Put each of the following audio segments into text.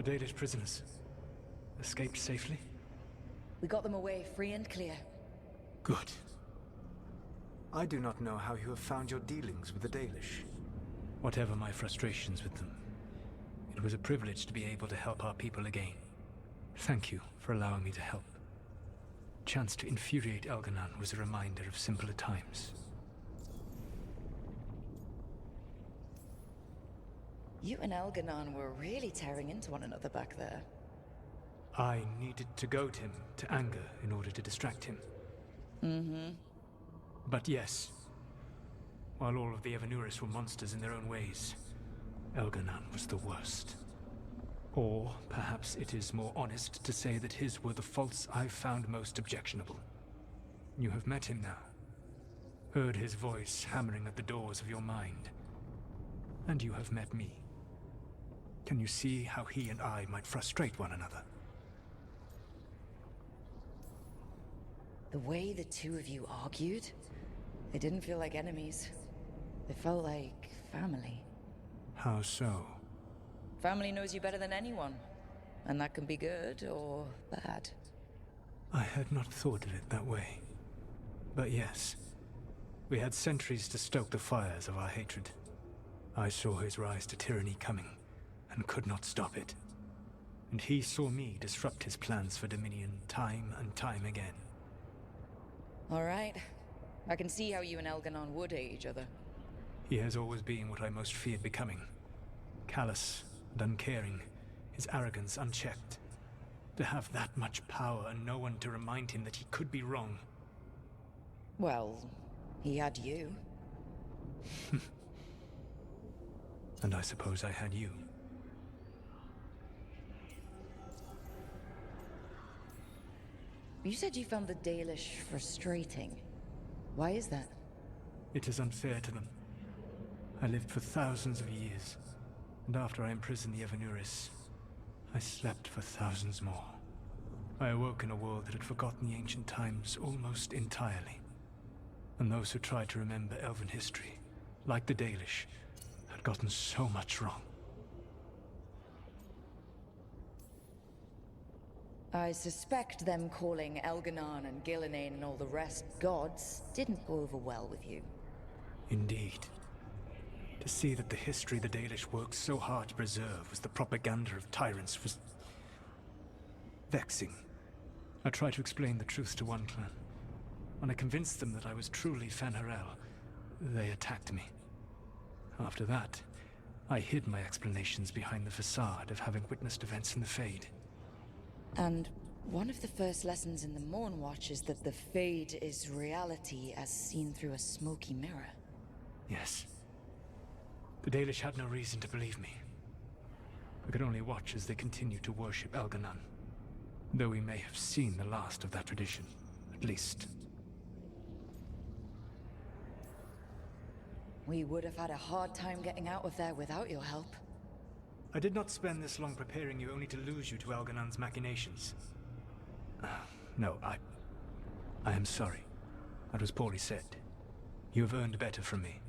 The Dalish prisoners escaped safely? We got them away free and clear. Good. I do not know how you have found your dealings with the Dalish. Whatever my frustrations with them, it was a privilege to be able to help our people again. Thank you for allowing me to help. Chance to infuriate Elganon was a reminder of simpler times. You and Elganon were really tearing into one another back there. I needed to goad him to anger in order to distract him. But yes, while all of the Evanuris were monsters in their own ways, Elganon was the worst. Or perhaps it is more honest to say that his were the faults I've found most objectionable. You have met him now. Heard his voice hammering at the doors of your mind. And you have met me. Can you see how he and I might frustrate one another? The way the two of you argued, it didn't feel like enemies. It felt like family. How so? Family knows you better than anyone. And that can be good or bad. I had not thought of it that way. But yes, we had centuries to stoke the fires of our hatred. I saw his rise to tyranny coming, and could not stop it. And he saw me disrupt his plans for dominion time and time again. All right. I can see how you and Elganon would hate each other. He has always been what I most feared becoming. Callous and uncaring, his arrogance unchecked. To have that much power and no one to remind him that he could be wrong. Well, he had you. And I suppose I had you. You said you found the Dalish frustrating. Why is that? It is unfair to them. I lived for thousands of years, and after I imprisoned the Evanuris, I slept for thousands more. I awoke in a world that had forgotten the ancient times almost entirely. And those who tried to remember Elven history, like the Dalish, had gotten so much wrong. I suspect them calling Elganon and Gillenane and all the rest gods didn't go over well with you. Indeed. To see that the history the Dalish worked so hard to preserve was the propaganda of tyrants was vexing. I tried to explain the truth to one clan. When I convinced them that I was truly Fen'Harel, they attacked me. After that, I hid my explanations behind the facade of having witnessed events in the Fade. And one of the first lessons in the Mornwatch is that the Fade is reality as seen through a smoky mirror. Yes. The Dalish had no reason to believe me. We could only watch as they continued to worship Elganon, though we may have seen the last of that tradition, at least. We would have had a hard time getting out of there without your help. I did not spend this long preparing you only to lose you to Elganon's machinations. No, I am sorry. That was poorly said. You have earned better from me.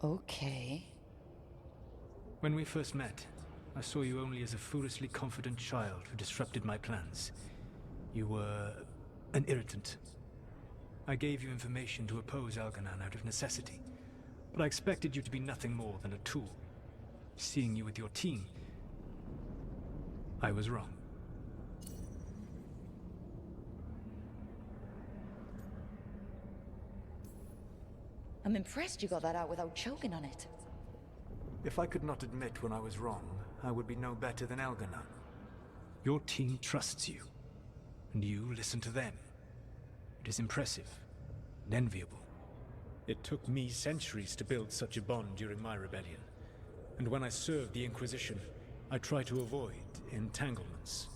Okay. When we first met, I saw you only as a foolishly confident child who disrupted my plans. You were an irritant. I gave you information to oppose Elganon out of necessity, but I expected you to be nothing more than a tool. Seeing you with your team, I was wrong. I'm impressed you got that out without choking on it. If I could not admit when I was wrong, I would be no better than Elganon. Your team trusts you, and you listen to them. It is impressive and enviable. It took me centuries to build such a bond during my rebellion. And when I served the Inquisition, I tried to avoid entanglements.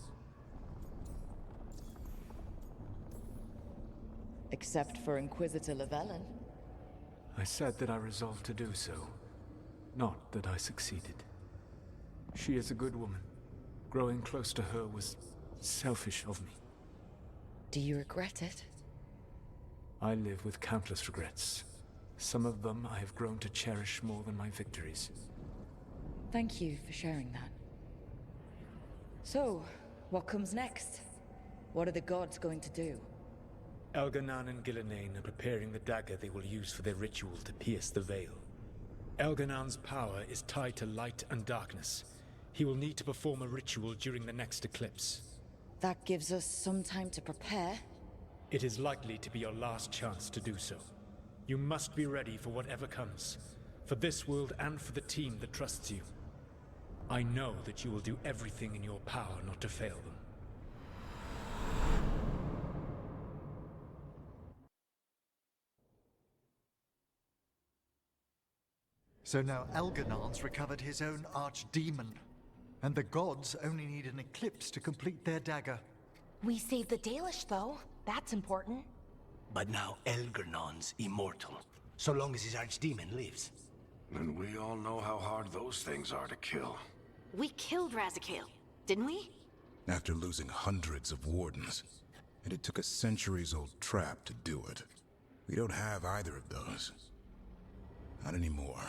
Except for Inquisitor Llewellyn. I said that I resolved to do so, not that I succeeded. She is a good woman. Growing close to her was selfish of me. Do you regret it? I live with countless regrets. Some of them I have grown to cherish more than my victories. Thank you for sharing that. So, what comes next? What are the gods going to do? Elganan and Gillenane are preparing the dagger they will use for their ritual to pierce the veil. Elganan's power is tied to light and darkness. He will need to perform a ritual during the next eclipse. That gives us some time to prepare. It is likely to be your last chance to do so. You must be ready for whatever comes, for this world and for the team that trusts you. I know that you will do everything in your power not to fail them. So now Elganan's recovered his own archdemon, and the gods only need an eclipse to complete their dagger. We saved the Dalish, though. That's important. But now Elgernon's immortal, so long as his archdemon lives. And we all know how hard those things are to kill. We killed Razikale, didn't we? After losing hundreds of wardens. And it took a centuries-old trap to do it. We don't have either of those. Not anymore.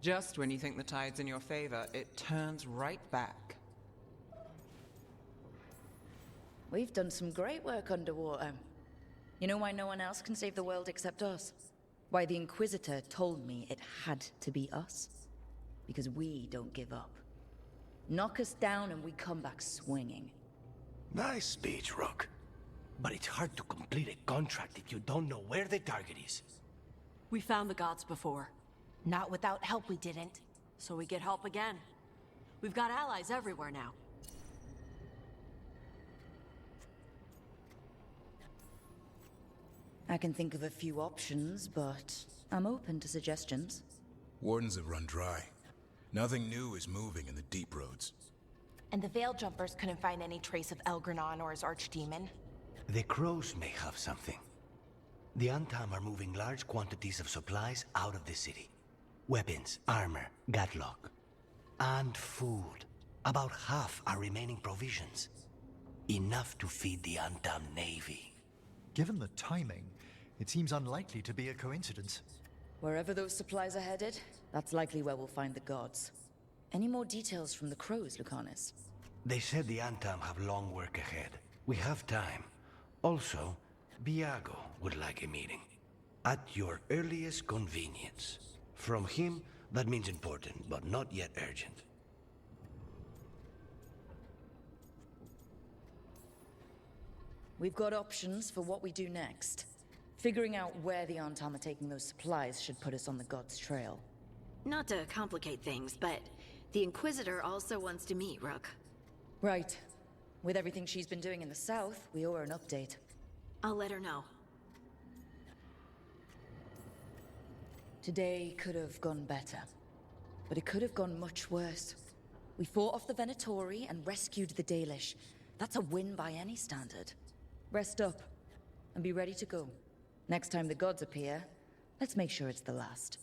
Just when you think the tide's in your favor, it turns right back. We've done some great work underwater. You know why no one else can save the world except us? Why the Inquisitor told me it had to be us? Because we don't give up. Knock us down and we come back swinging. Nice speech, Rook. But it's hard to complete a contract if you don't know where the target is. We found the gods before. Not without help, we didn't. So we get help again. We've got allies everywhere now. I can think of a few options, but I'm open to suggestions. Wardens have run dry. Nothing new is moving in the deep roads. And the Veil Jumpers couldn't find any trace of Elgernon or his archdemon. The crows may have something. The Antam are moving large quantities of supplies out of the city. Weapons, armor, gatlock. And food. About half are remaining provisions. Enough to feed the Antam navy. Given the timing, it seems unlikely to be a coincidence. Wherever those supplies are headed, that's likely where we'll find the gods. Any more details from the crows, Lucanus? They said the Antam have long work ahead. We have time. Also, Biago would like a meeting. At your earliest convenience. From him, that means important, but not yet urgent. We've got options for what we do next. Figuring out where the Antam are taking those supplies should put us on the gods' trail. Not to complicate things, but the Inquisitor also wants to meet Rook. Right. With everything she's been doing in the south, we owe her an update. I'll let her know. Today could have gone better, but it could have gone much worse. We fought off the Venatori and rescued the Dalish. That's a win by any standard. Rest up, and be ready to go. Next time the gods appear, let's make sure it's the last.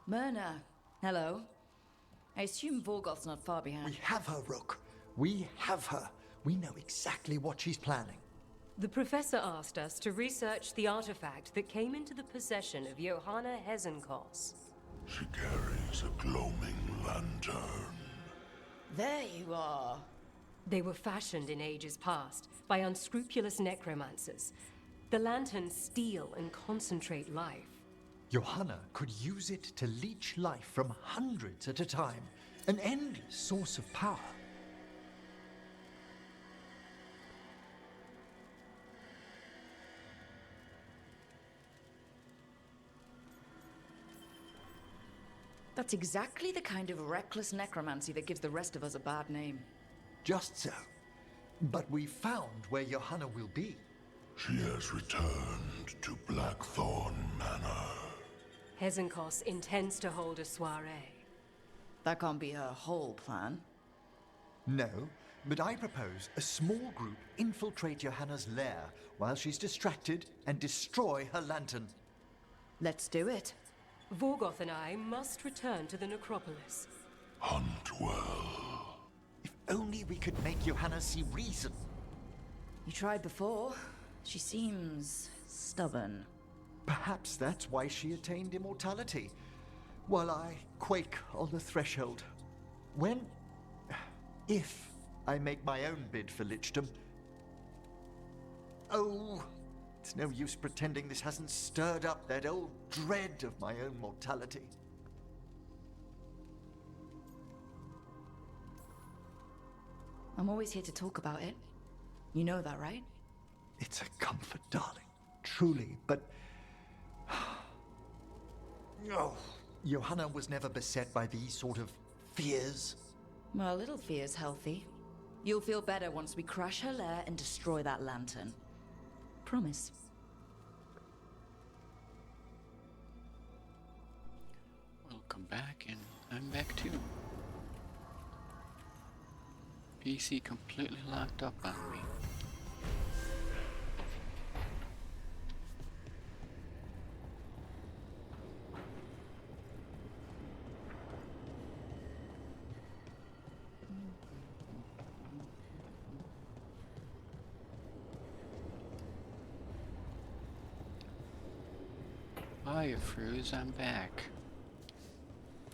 Myrna, hello. I assume Vorgoth's not far behind. We have her, Rook. We have her. We know exactly what she's planning. The professor asked us to research the artifact that came into the possession of Johanna Hezenkos. She carries a gloaming lantern. There you are. They were fashioned in ages past by unscrupulous necromancers. The lanterns steal and concentrate life. Johanna could use it to leech life from hundreds at a time. An endless source of power. That's exactly the kind of reckless necromancy that gives the rest of us a bad name. Just so. But we found where Johanna will be. She has returned to Blackthorn Manor. Hezenkos intends to hold a soiree. That can't be her whole plan. No, but I propose a small group infiltrate Johanna's lair while she's distracted and destroy her lantern. Let's do it. Vorgoth and I must return to the necropolis. Hunt well. If only we could make Johanna see reason. You tried before. She seems stubborn. Perhaps that's why she attained immortality, while I quake on the threshold. If I make my own bid for lichdom. Oh, it's no use pretending this hasn't stirred up that old dread of my own mortality. I'm always here to talk about it. You know that, right? It's a comfort, darling. Truly, but... Oh, Johanna was never beset by these sort of fears. Well, a little fear's healthy. You'll feel better once we crash her lair and destroy that lantern. Promise. Welcome back, and I'm back too. PC completely locked up on me. Hiya, Fruz, I'm back.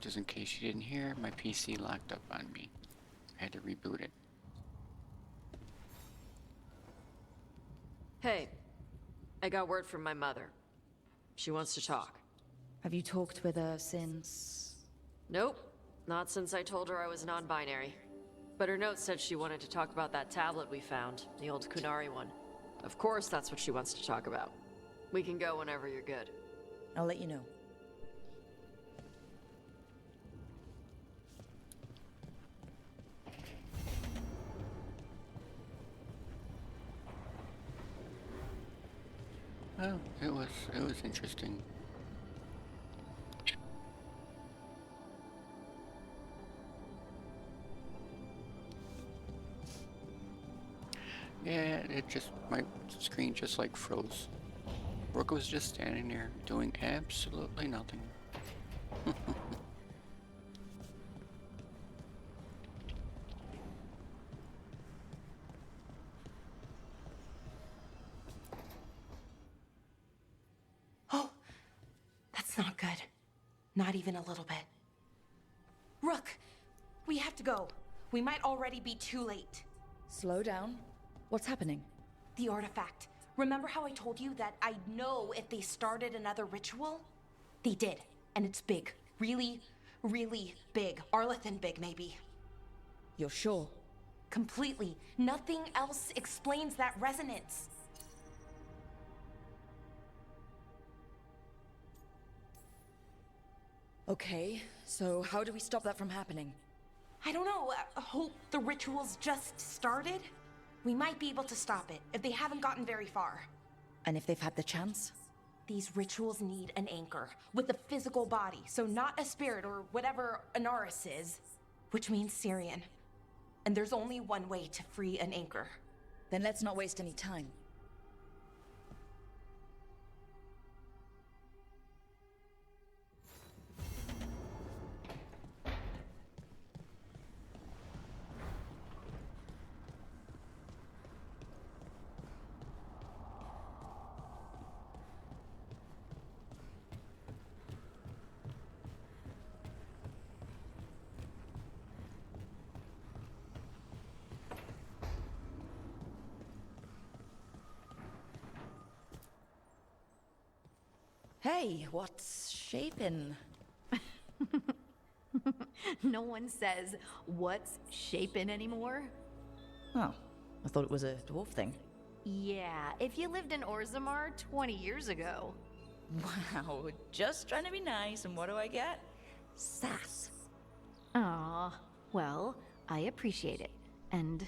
Just in case you didn't hear, my PC locked up on me. I had to reboot it. Hey, I got word from my mother. She wants to talk. Have you talked with her since? Nope, not since I told her I was non-binary. But her note said she wanted to talk about that tablet we found, the old Kunari one. Of course that's what she wants to talk about. We can go whenever you're good. I'll let you know. Well, it was interesting. Yeah, my screen just like froze. Rook was just standing there doing absolutely nothing. Oh, that's not good. Not even a little bit. Rook, we have to go. We might already be too late. Slow down. What's happening? The artifact. Remember how I told you that I'd know if they started another ritual? They did, and it's big. Really, really big. Arlathan big, maybe. You're sure? Completely. Nothing else explains that resonance. Okay, so how do we stop that from happening? I don't know. I hope the ritual's just started. We might be able to stop it if they haven't gotten very far. And if they've had the chance? These rituals need an anchor with a physical body, so not a spirit or whatever Anaris is, which means Syrian. And there's only one way to free an anchor. Then let's not waste any time. Hey, what's shaping? No one says, what's shaping anymore? Oh, I thought it was a dwarf thing. Yeah, if you lived in Orzammar 20 years ago. Wow, just trying to be nice, and what do I get? Sass. Aw, well, I appreciate it. And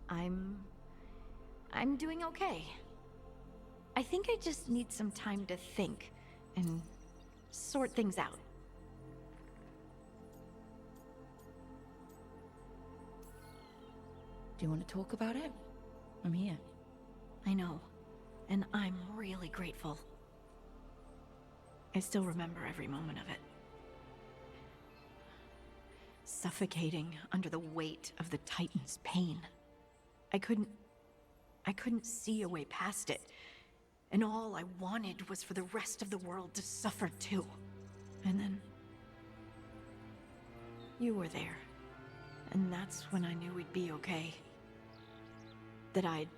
I'm doing okay. I think I just need some time to think and sort things out. Do you want to talk about it? I'm here. I know, and I'm really grateful. I still remember every moment of it. Suffocating under the weight of the Titan's pain. I couldn't see a way past it. And all I wanted was for the rest of the world to suffer too. And then you were there. And that's when I knew we'd be okay. That I'd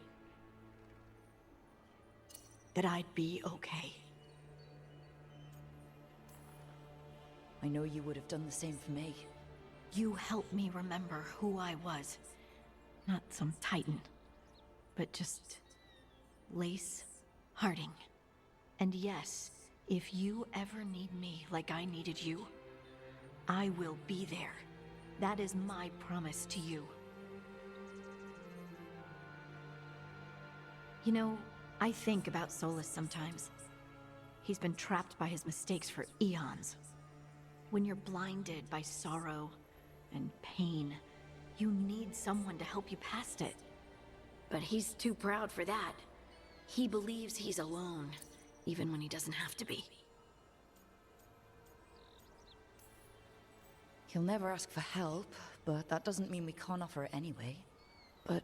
be okay. I know you would have done the same for me. You helped me remember who I was. Not some Titan, but just Lace Harding. And yes, if you ever need me like I needed you, I will be there. That is my promise to you. You know, I think about Solus sometimes. He's been trapped by his mistakes for eons. When you're blinded by sorrow and pain, you need someone to help you past it. But he's too proud for that. He believes he's alone, even when he doesn't have to be. He'll never ask for help, but that doesn't mean we can't offer it anyway. But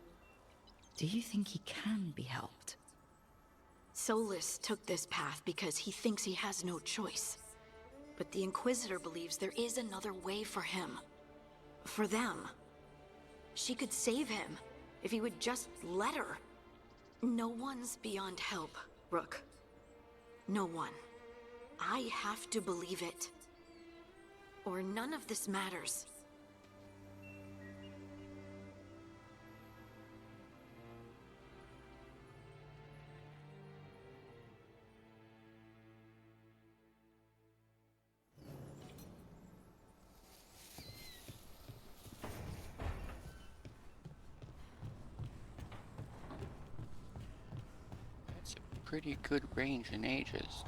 do you think he can be helped? Solus took this path because he thinks he has no choice. But the Inquisitor believes there is another way for him. For them. She could save him, if he would just let her. No one's beyond help, Rook. No one. I have to believe it. Or none of this matters. That's a pretty good range in ages.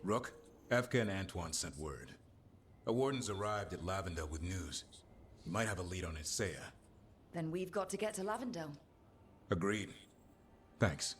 Rook, Evka and Antoine sent word. A warden's arrived at Lavendale with news. You might have a lead on Isaiah. Then we've got to get to Lavendale. Agreed. Thanks.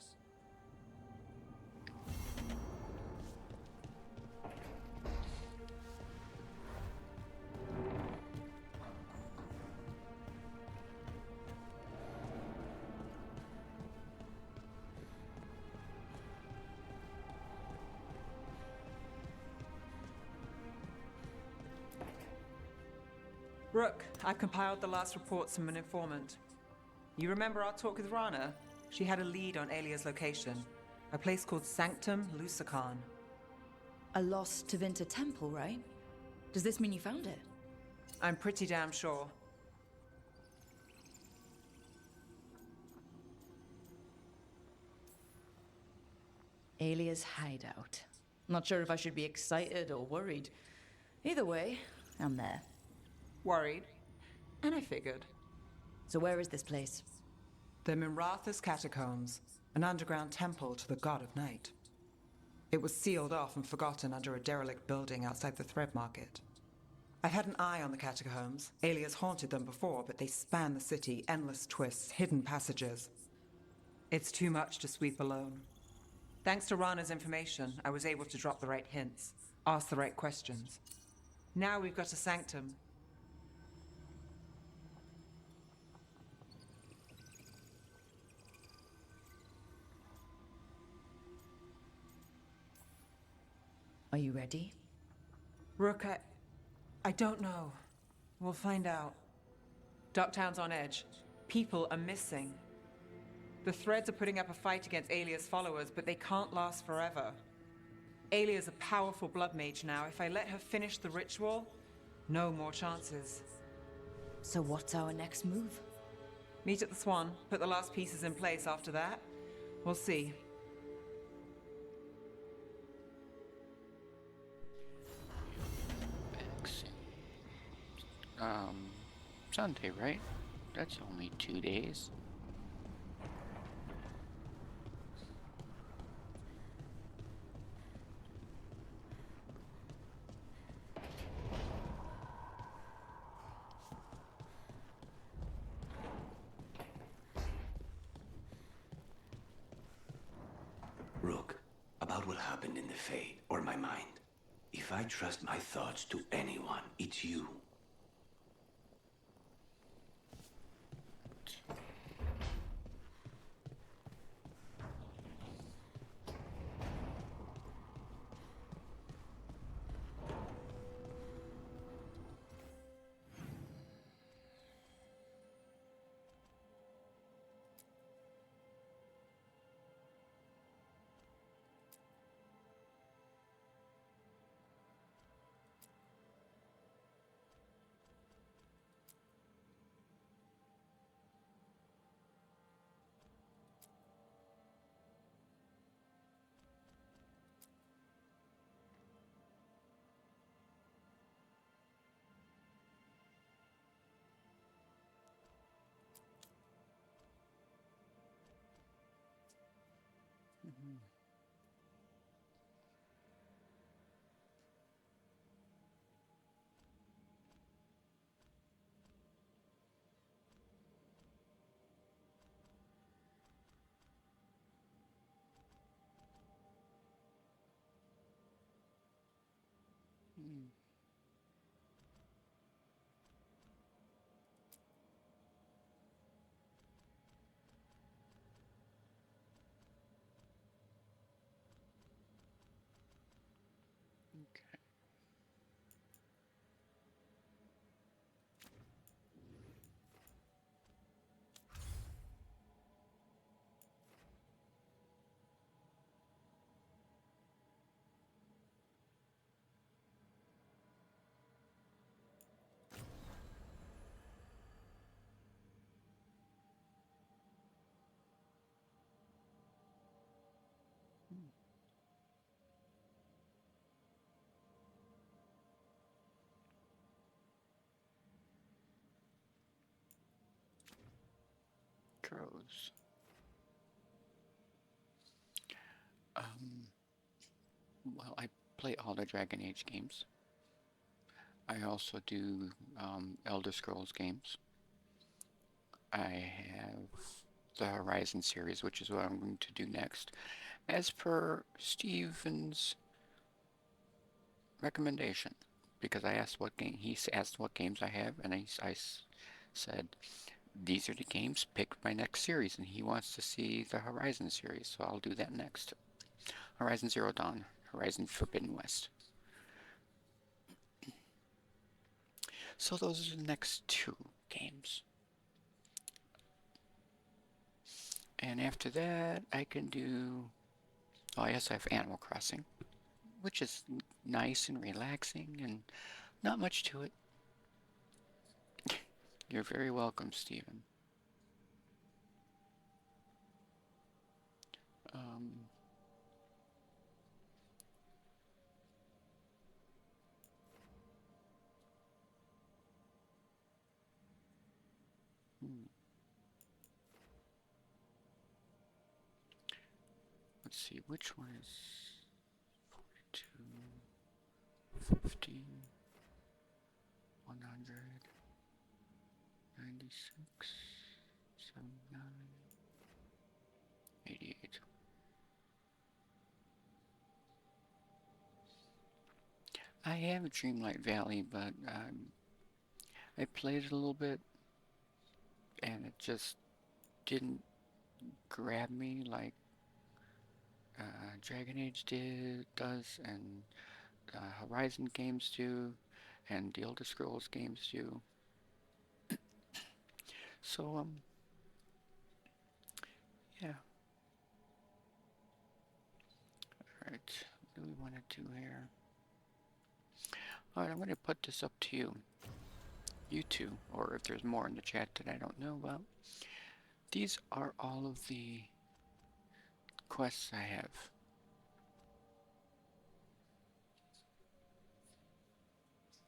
Rook, I've compiled the last reports from an informant. You remember our talk with Rana? She had a lead on Alia's location. A place called Sanctum Lucican. A lost Tevinter temple, right? Does this mean you found it? I'm pretty damn sure. Alia's hideout. Not sure if I should be excited or worried. Either way, I'm there. Worried. And I figured. So where is this place? The Minratha's Catacombs, an underground temple to the god of night. It was sealed off and forgotten under a derelict building outside the Thread Market. I've had an eye on the catacombs. Alias haunted them before, but they span the city, endless twists, hidden passages. It's too much to sweep alone. Thanks to Rana's information, I was able to drop the right hints, ask the right questions. Now we've got a sanctum. Are you ready? Rook, I don't know. We'll find out. Ducktown's on edge. People are missing. The Threads are putting up a fight against Alia's followers, but they can't last forever. Alia's a powerful blood mage now. If I let her finish the ritual, no more chances. So what's our next move? Meet at the Swan, put the last pieces in place after that. We'll see. Sunday, right? That's only 2 days. Rook, about what happened in the Fade, or my mind. If I trust my thoughts to anyone, it's you. Okay. Crows. Well, I play all the Dragon Age games. I also do Elder Scrolls games. I have the Horizon series, which is what I'm going to do next, as per Steven's recommendation, because I asked what game he asked what games I have, and I said these are the games. Pick my next series, and he wants to see the Horizon series, so I'll do that next. Horizon Zero Dawn, Horizon Forbidden West. So those are the next 2 games. And after that, I can do... Oh, yes, I have Animal Crossing, which is nice and relaxing and not much to it. You're very welcome, Stephen. Let's see, which one is 42, 50, 100, 96, 79, 88. I have Dreamlight Valley, but I played it a little bit, and it just didn't grab me like Dragon Age does, and Horizon games do, and the Elder Scrolls games do. So, yeah. Alright, what do we want to do here? Alright, I'm going to put this up to you. You two, or if there's more in the chat that I don't know about. These are all of the quests I have.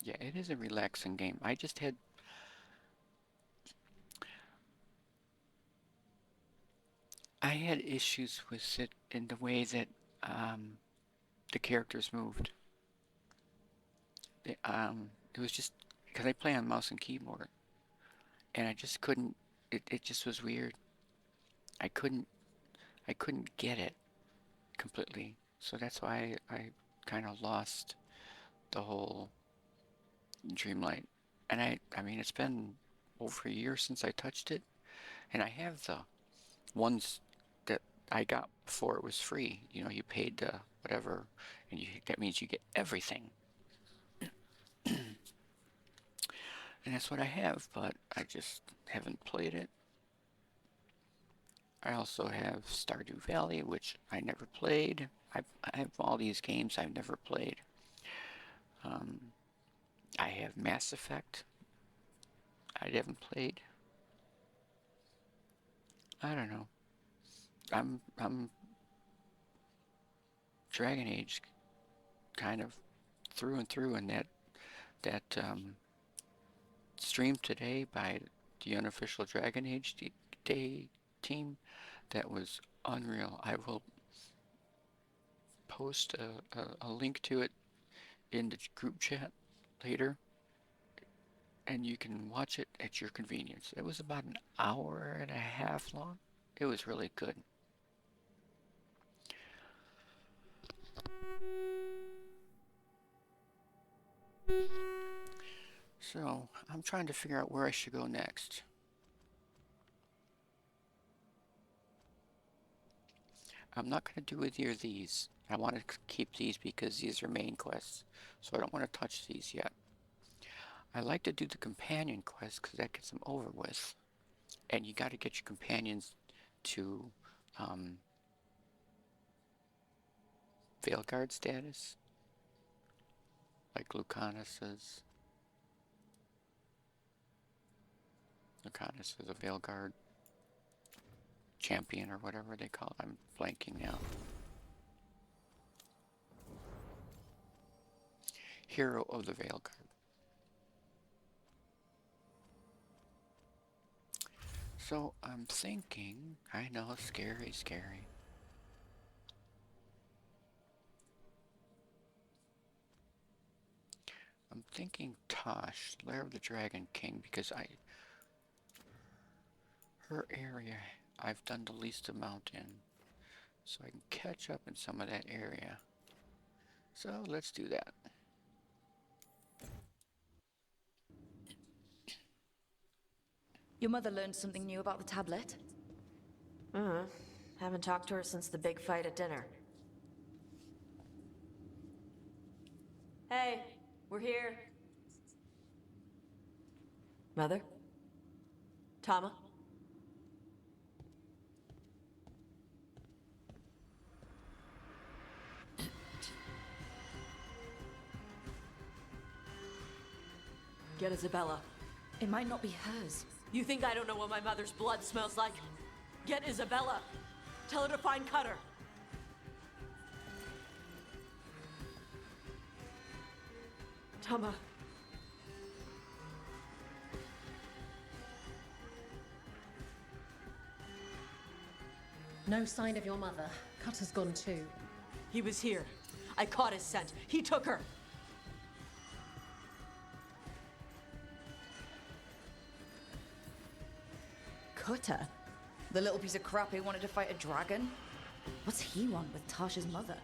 Yeah, it is a relaxing game. I had issues with it in the way that the characters moved. It was just because I play on mouse and keyboard, and I just couldn't. It just was weird. I couldn't get it completely. So that's why I kind of lost the whole Dreamlight. And I mean, it's been over a year since I touched it, and I have the ones that I got before it was free. You know, you paid the whatever, and that means you get everything. And that's what I have, but I just haven't played it. I also have Stardew Valley, which I never played. I have all these games I've never played. I have Mass Effect. I haven't played. I don't know. I'm Dragon Age kind of through and through, and that stream today by the unofficial Dragon Age Day team, that was unreal. I will post a link to it in the group chat later, and you can watch it at your convenience. It was about an hour and a half long. It was really good. So, I'm trying to figure out where I should go next. I'm not going to do either of these. I want to keep these because these are main quests, so I don't want to touch these yet. I like to do the companion quests because that gets them over with. And you got to get your companions to Veilguard status, like Lucanus is. Lucanus is a Veilguard champion or whatever they call it. I'm blanking now. Hero of the Veilguard. So I'm thinking, I know, scary, scary. I'm thinking Tosh, Lair of the Dragon King, because her area I've done the least amount in, so I can catch up in some of that area. So let's do that. Your mother learned something new about the tablet? Haven't talked to her since the big fight at dinner. Hey, we're here. Mother? Tama? Get Isabella. It might not be hers. You think I don't know what my mother's blood smells like? Get Isabella. Tell her to find Cutter. Tama. No sign of your mother. Cutter's gone too. He was here. I caught his scent. He took her. Cutter? The little piece of crap who wanted to fight a dragon? What's he want with Tasha's mother?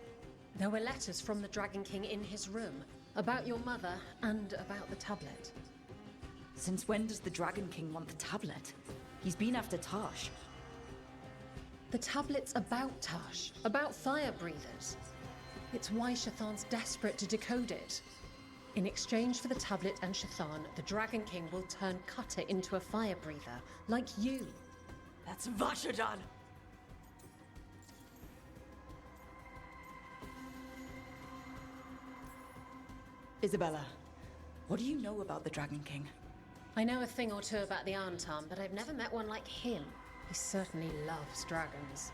There were letters from the Dragon King in his room about your mother and about the tablet. Since when does the Dragon King want the tablet? He's been after Tash. The tablet's about Tash, about fire breathers. It's why Shathan's desperate to decode it. In exchange for the tablet and Shathan, the Dragon King will turn Cutter into a fire breather, like you. That's Vashadan! Isabella, what do you know about the Dragon King? I know a thing or two about the Antam, but I've never met one like him. He certainly loves dragons.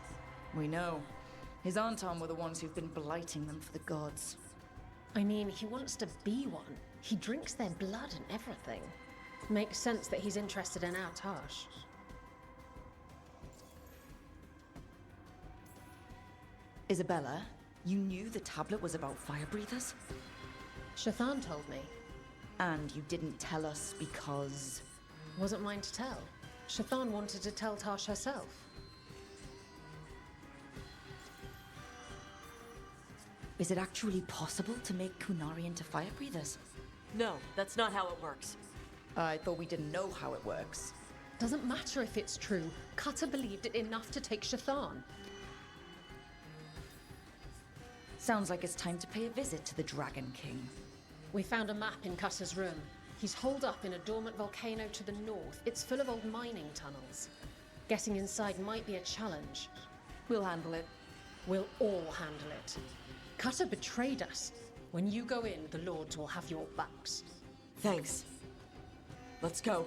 We know. His Antam were the ones who've been blighting them for the gods. I mean, he wants to be one. He drinks their blood and everything. Makes sense that he's interested in our Tash. Isabella, you knew the tablet was about fire breathers? Shathan told me. And you didn't tell us because... Wasn't mine to tell. Shathan wanted to tell Tash herself. Is it actually possible to make Kunari into fire breathers? No, that's not how it works. I thought we didn't know how it works. Doesn't matter if it's true. Cutter believed it enough to take Shathan. Sounds like it's time to pay a visit to the Dragon King. We found a map in Cutter's room. He's holed up in a dormant volcano to the north. It's full of old mining tunnels. Getting inside might be a challenge. We'll handle it. We'll all handle it. Cutter betrayed us. When you go in, the Lords will have your backs. Thanks. Let's go.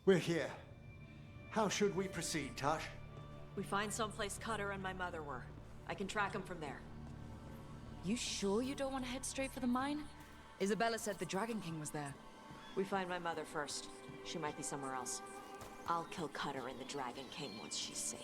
We're here. How should we proceed, Tash? We find someplace Cutter and my mother were. I can track them from there. You sure you don't want to head straight for the mine? Isabella said the Dragon King was there. We find my mother first. She might be somewhere else. I'll kill Cutter and the Dragon King once she's safe.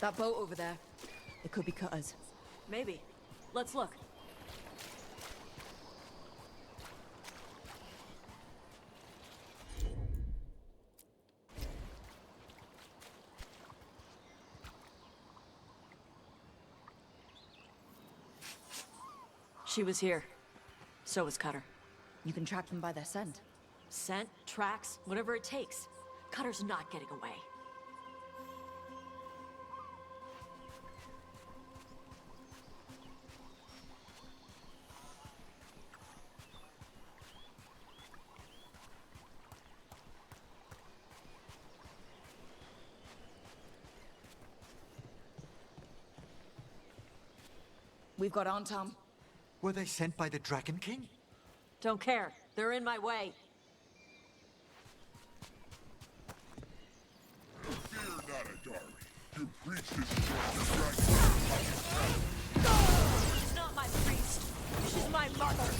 That boat over there. It could be Cutter's. Maybe. Let's look. She was here. So was Cutter. You can track them by their scent. Scent, tracks, whatever it takes. Cutter's not getting away. We've got Antam. Were they sent by the Dragon King? Don't care. They're in my way. Fear not, Adari. Your priest is the dragon. She's not my priest. She's my mother.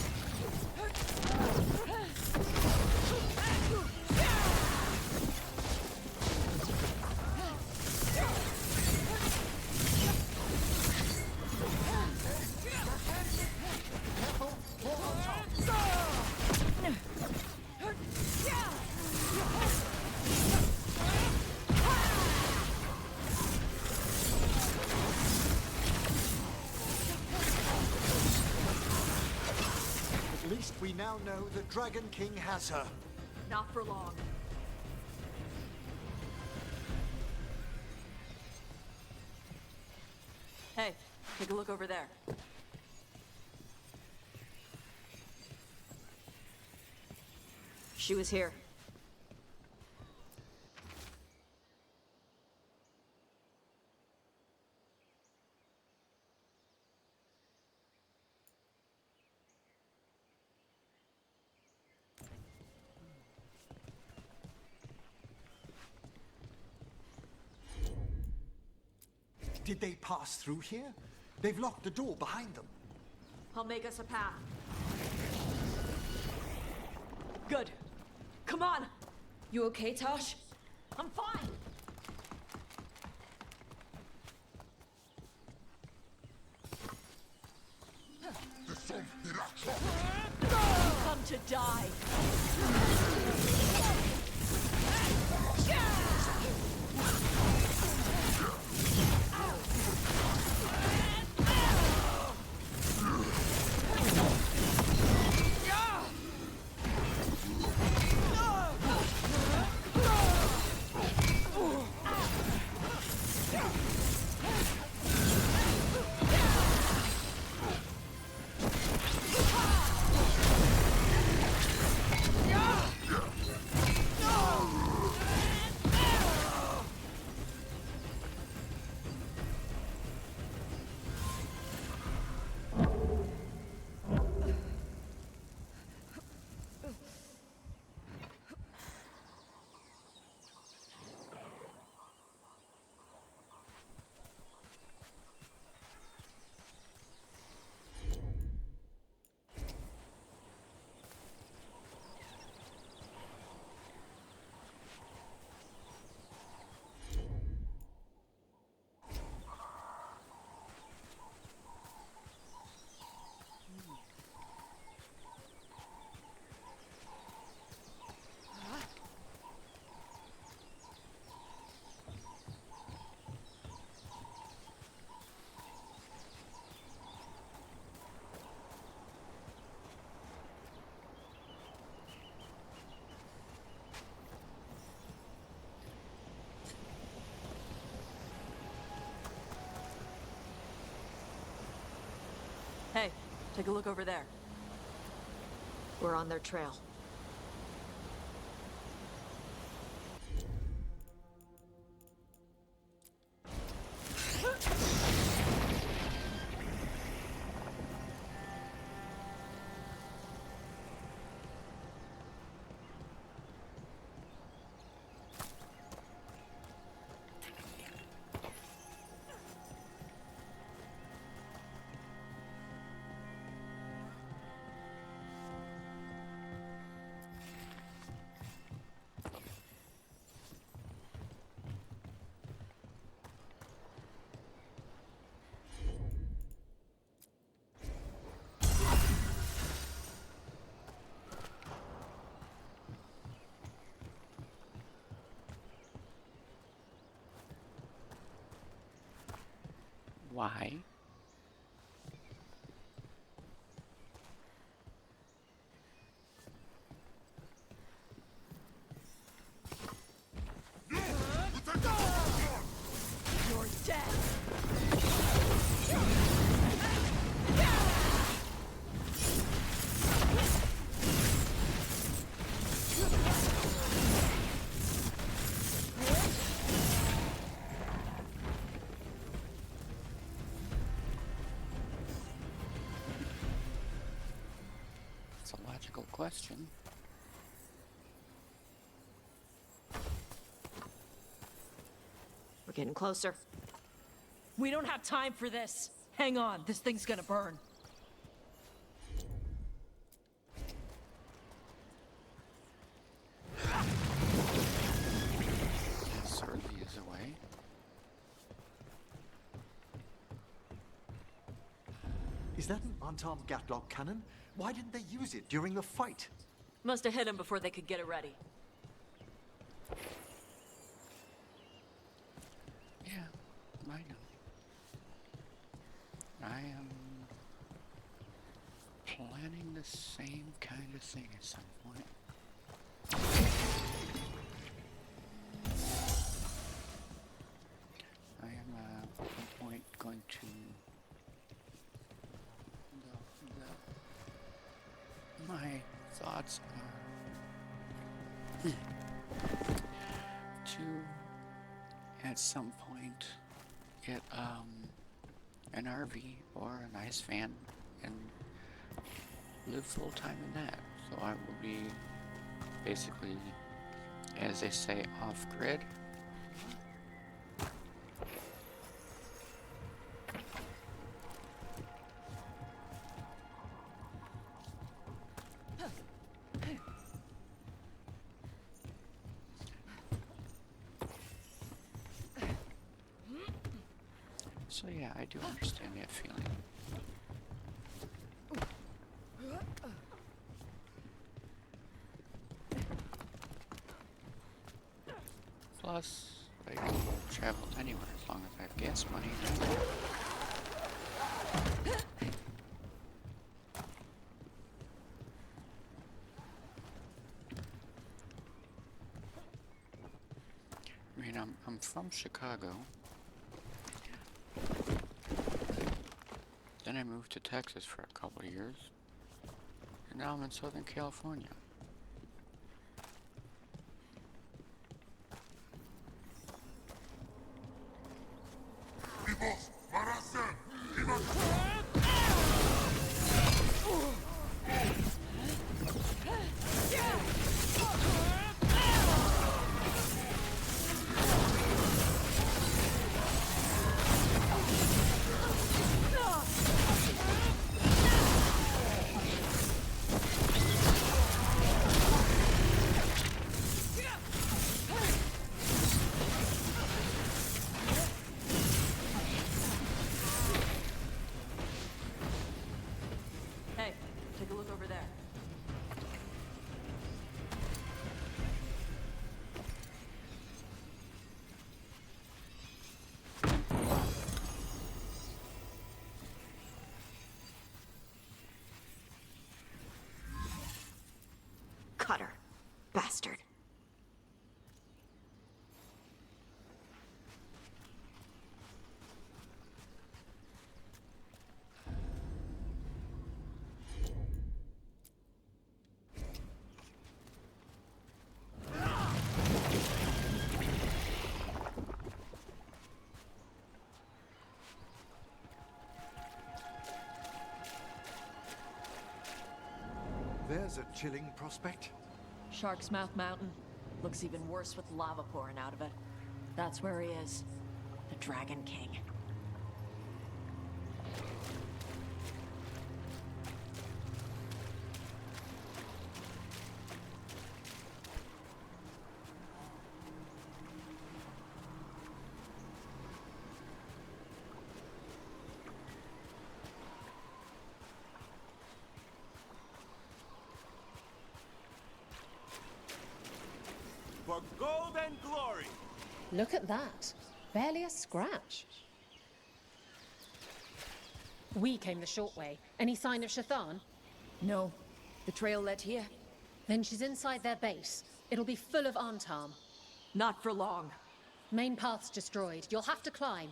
At least we now know the Dragon King has her. Not for long. Hey, take a look over there. She was here. Did they pass through here? They've locked the door behind them. I'll make us a path. Good. Come on! You okay, Tosh? I'm fine! Come to die! Hey, take a look over there. We're on their trail. Why? You're dead! It's a logical question. We're getting closer. We don't have time for this. Hang on, this thing's gonna burn. There certainly is a way. Is that an unarmed Gatlock cannon? Why didn't they use it during the fight? Must have hit him before they could get it ready. Yeah, I know. I am planning the same kind of thing at some point. I am at some point going to my thoughts are to, at some point, get an RV or a nice van and live full time in that. So I will be basically, as they say, off grid. So yeah, I do understand that feeling. Plus, I can travel anywhere as long as I have gas money. I mean, I'm from Chicago. Then I moved to Texas for a couple of years. And now I'm in Southern California. Vivos, Marasa, Vivos. Hey, take a look over there. Cutter. Bastard. There's a chilling prospect. Shark's Mouth Mountain. Looks even worse with lava pouring out of it. That's where he is. The Dragon King. For gold and glory! Look at that. Barely a scratch. We came the short way. Any sign of Shathan? No. The trail led here. Then she's inside their base. It'll be full of Antam. Not for long. Main path's destroyed. You'll have to climb.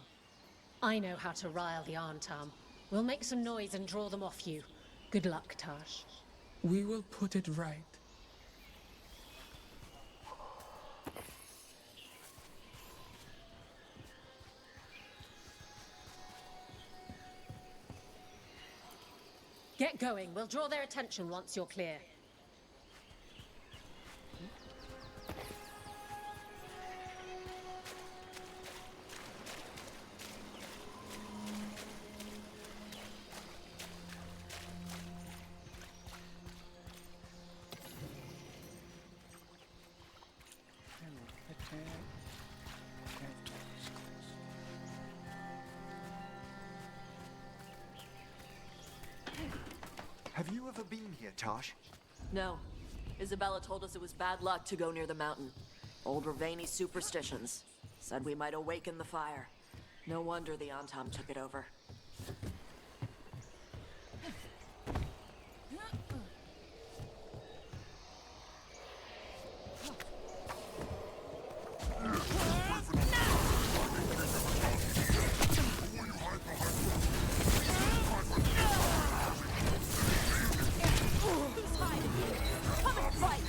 I know how to rile the Antam. We'll make some noise and draw them off you. Good luck, Tash. We will put it right. Get going. We'll draw their attention once you're clear. Have you ever been here, Tosh? No. Isabella told us it was bad luck to go near the mountain. Old Ravani superstitions. Said we might awaken the fire. No wonder the Antam took it over. Who's hiding? Come and fight!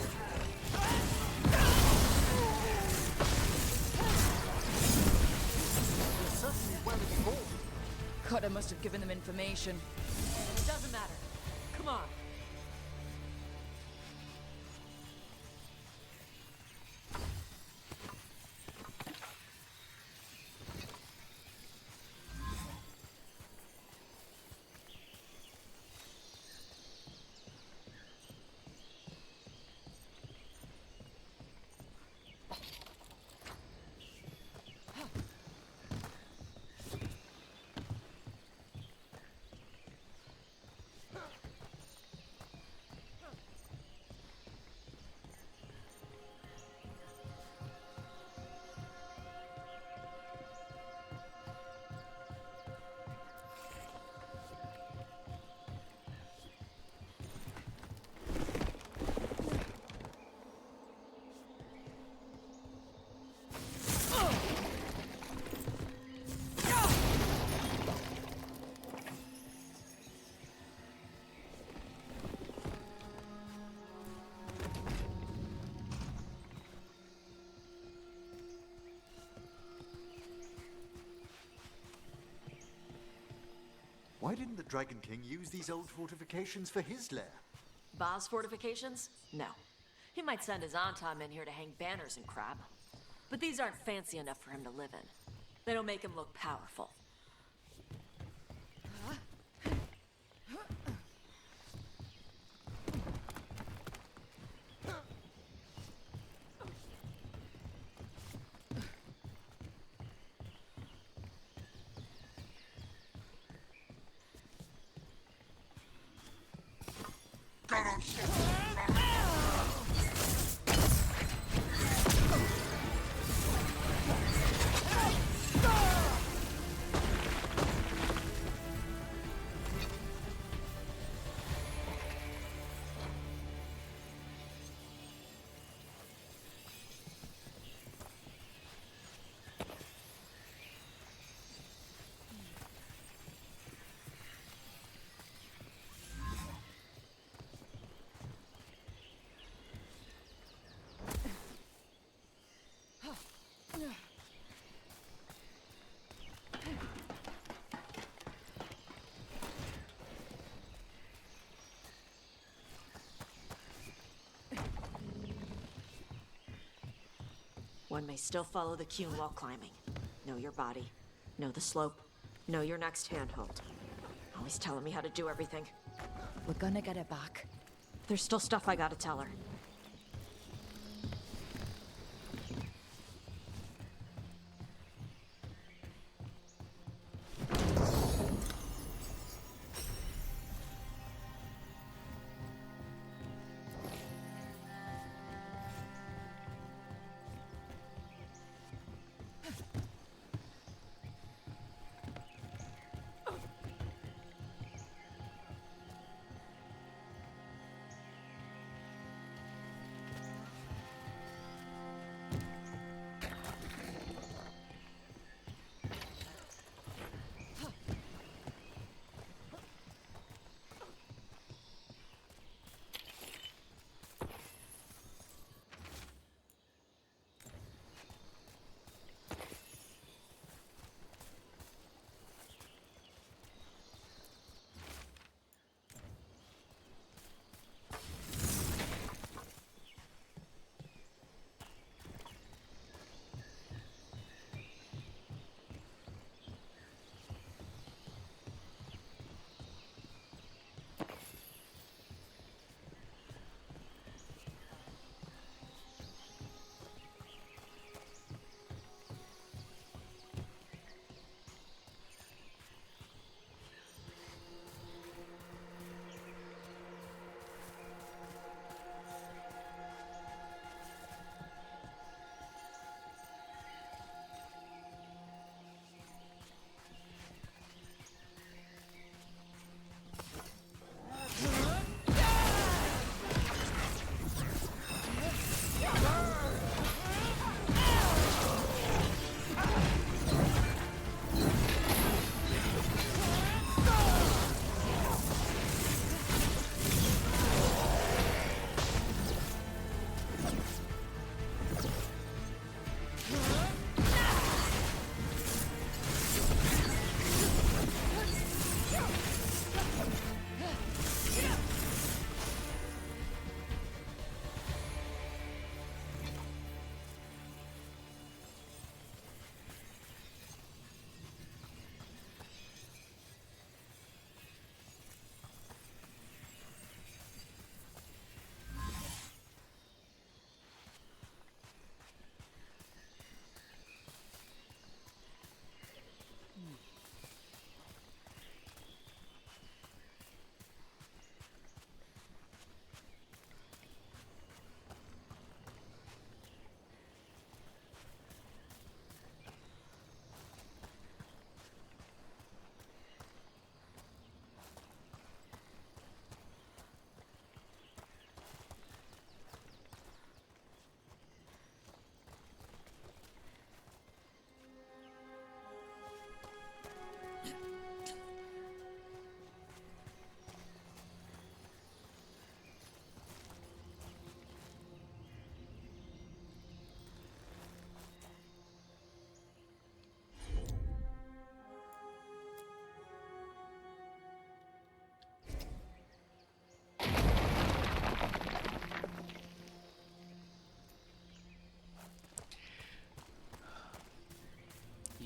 Cotter must have given them information. It doesn't matter. Come on. Why didn't the Dragon King use these old fortifications for his lair? Ba's fortifications? No. He might send his Antam in here to hang banners and crap. But these aren't fancy enough for him to live in. They don't make him look powerful. One may still follow the Cune while climbing. Know your body. Know the slope. Know your next handhold. Always telling me how to do everything. We're gonna get her back. There's still stuff I gotta tell her.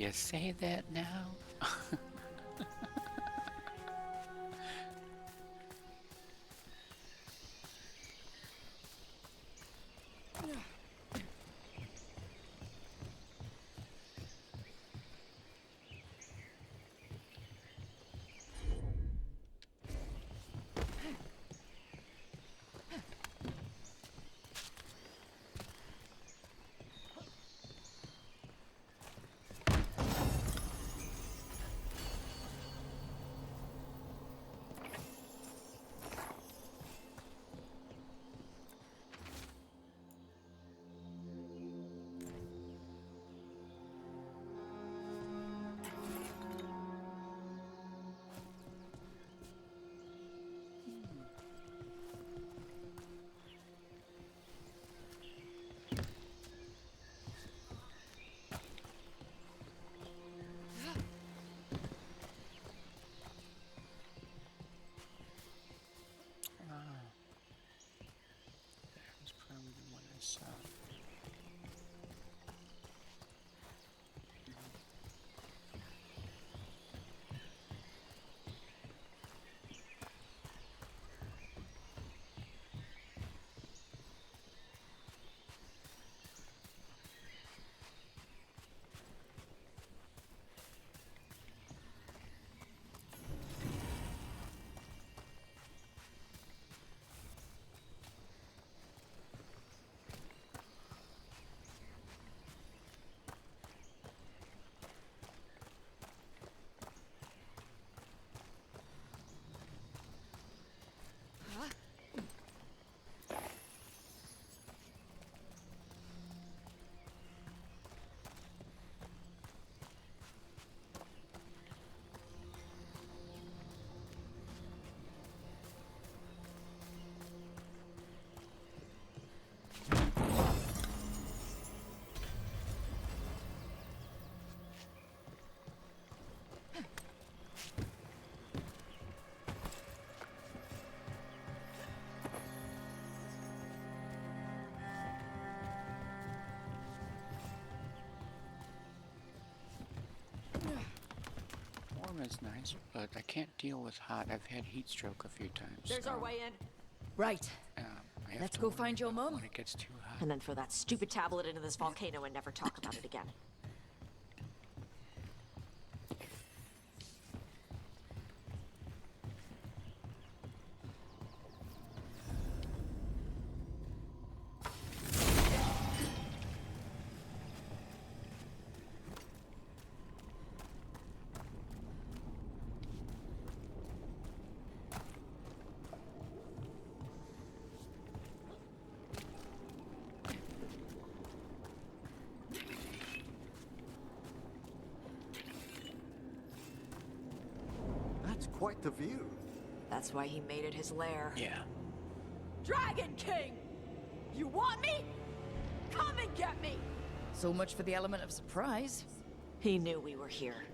You say that now? That was probably the one I saw. Warm is nice, but I can't deal with hot. I've had heat stroke a few times. There's so, our way in. Right. I have Let's to go worry find your about mum. when it gets too hot. And then throw that stupid tablet into this volcano and never talk about it again. That's quite the view. That's why he made it his lair. Yeah. Dragon King! You want me? Come and get me! So much for the element of surprise. He knew we were here.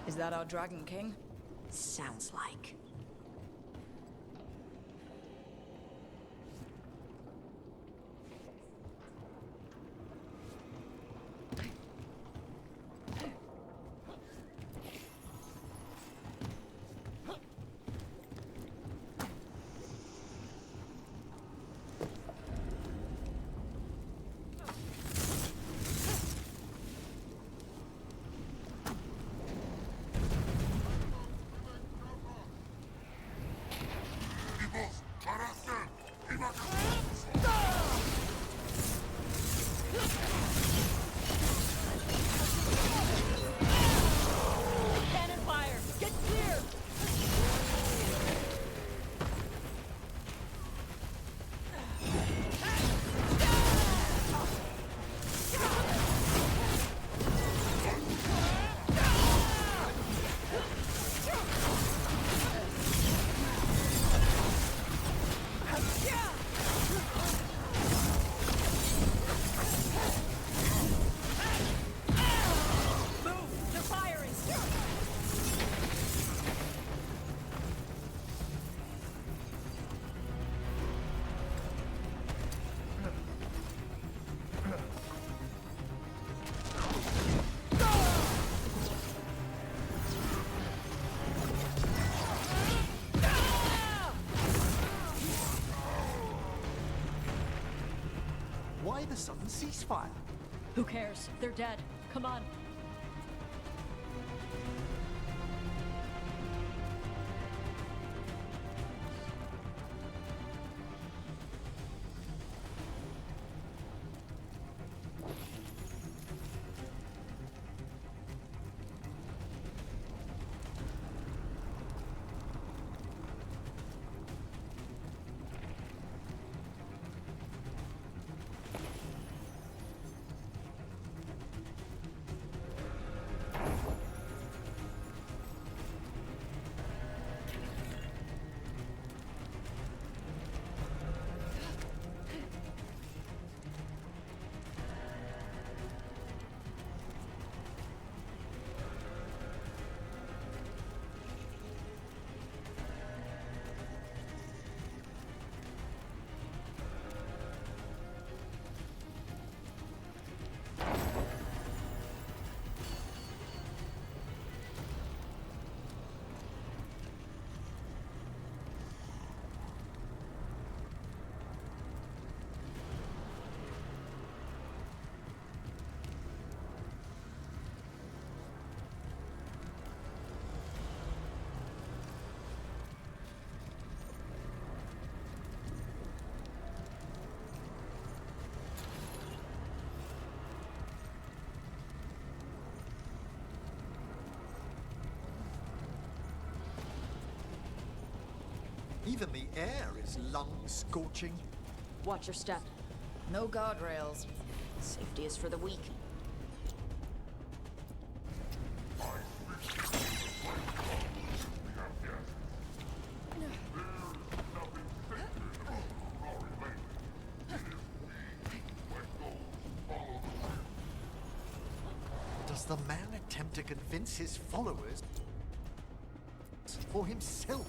Is that our Dragon King? Sounds like. Why the sudden ceasefire? Who cares? They're dead. Come on. Even the air is lung-scorching. Watch your step. No guardrails. Safety is for the weak. Does the man attempt to convince his followers or himself?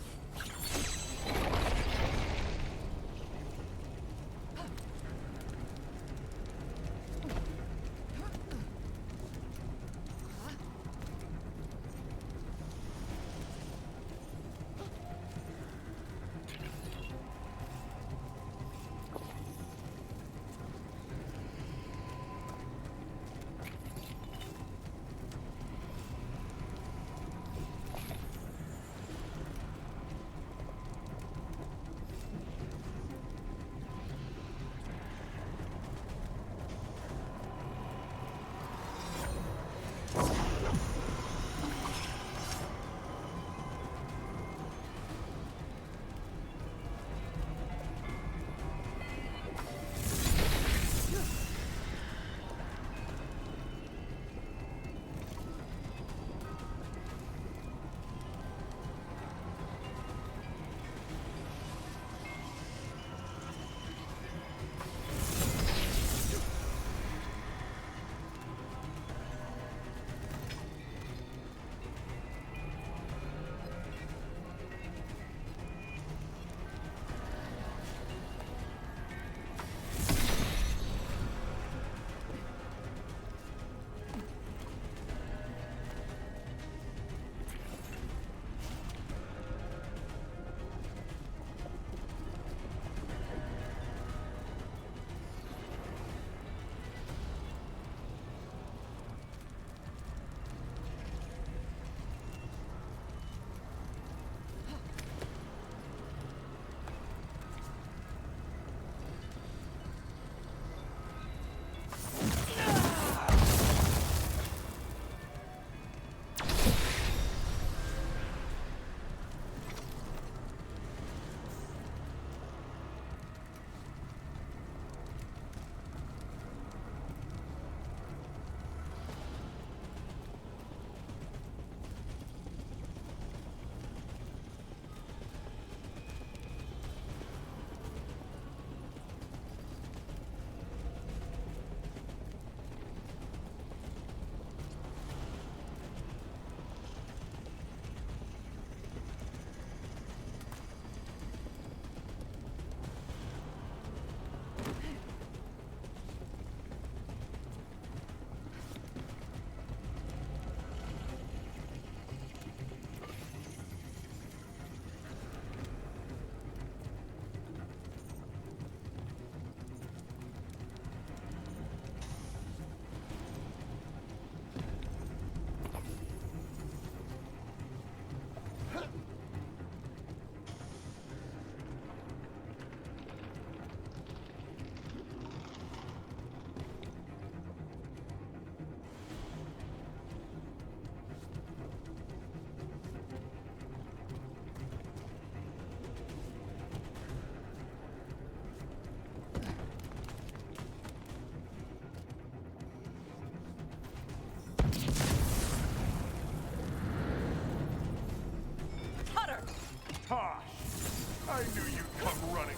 I knew you'd come running.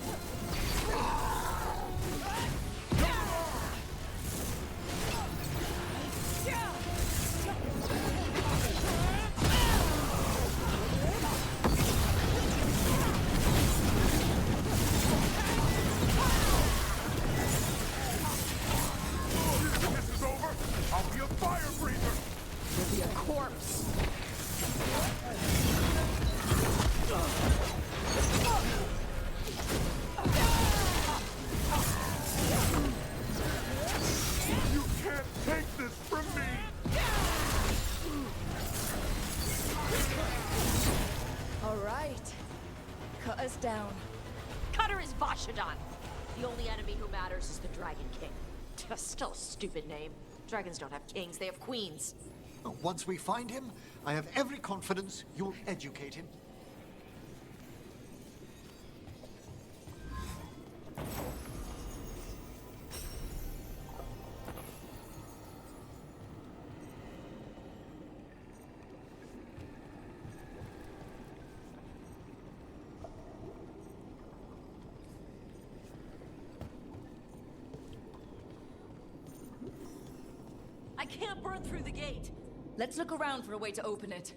When this is over, I'll be a fire breather. You'll be a corpse. You can't take this from me! All right. Cut us down. Cutter is Vashadon. The only enemy who matters is the Dragon King. Still a stupid name. Dragons don't have kings, they have queens. Once we find him, I have every confidence you'll educate him. I can't burn through the gate. Let's look around for a way to open it.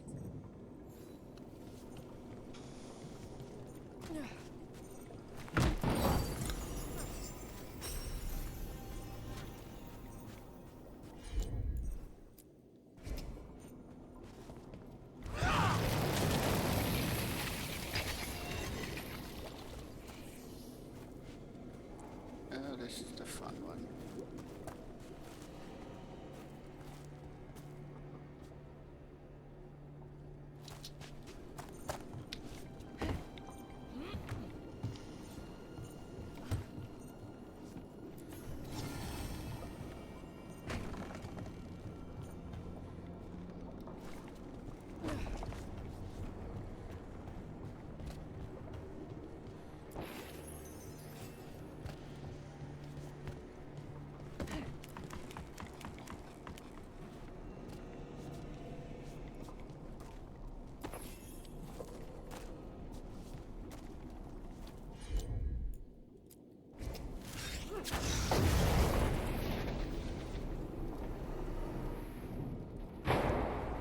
Oh, this is the fun one.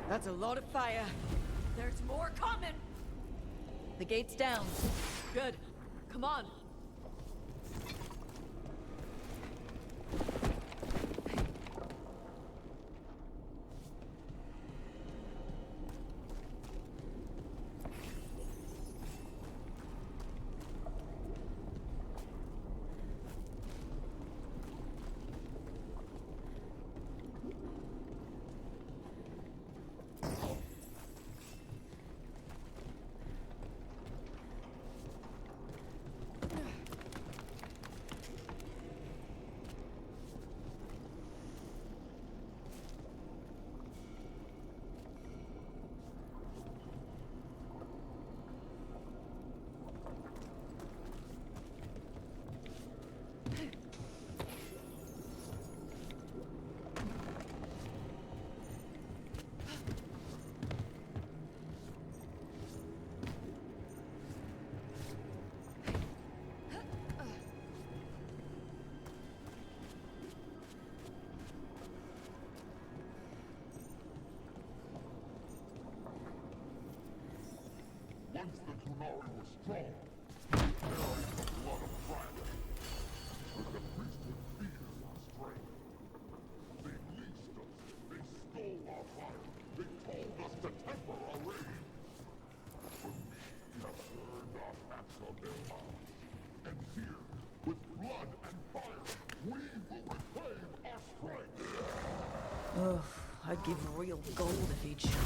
That's a lot of fire. There's more coming. The gate's down. Good. Come on. Once the Kunari was strong, they carried the blood of dragons. But the priesthood fears our strength. They leased us. They stole our fire. They told us to temper our rage. But we have earned our backs on their power. And here, with blood and fire, we will reclaim our strength. Ugh, I'd give real gold if he'd shut up.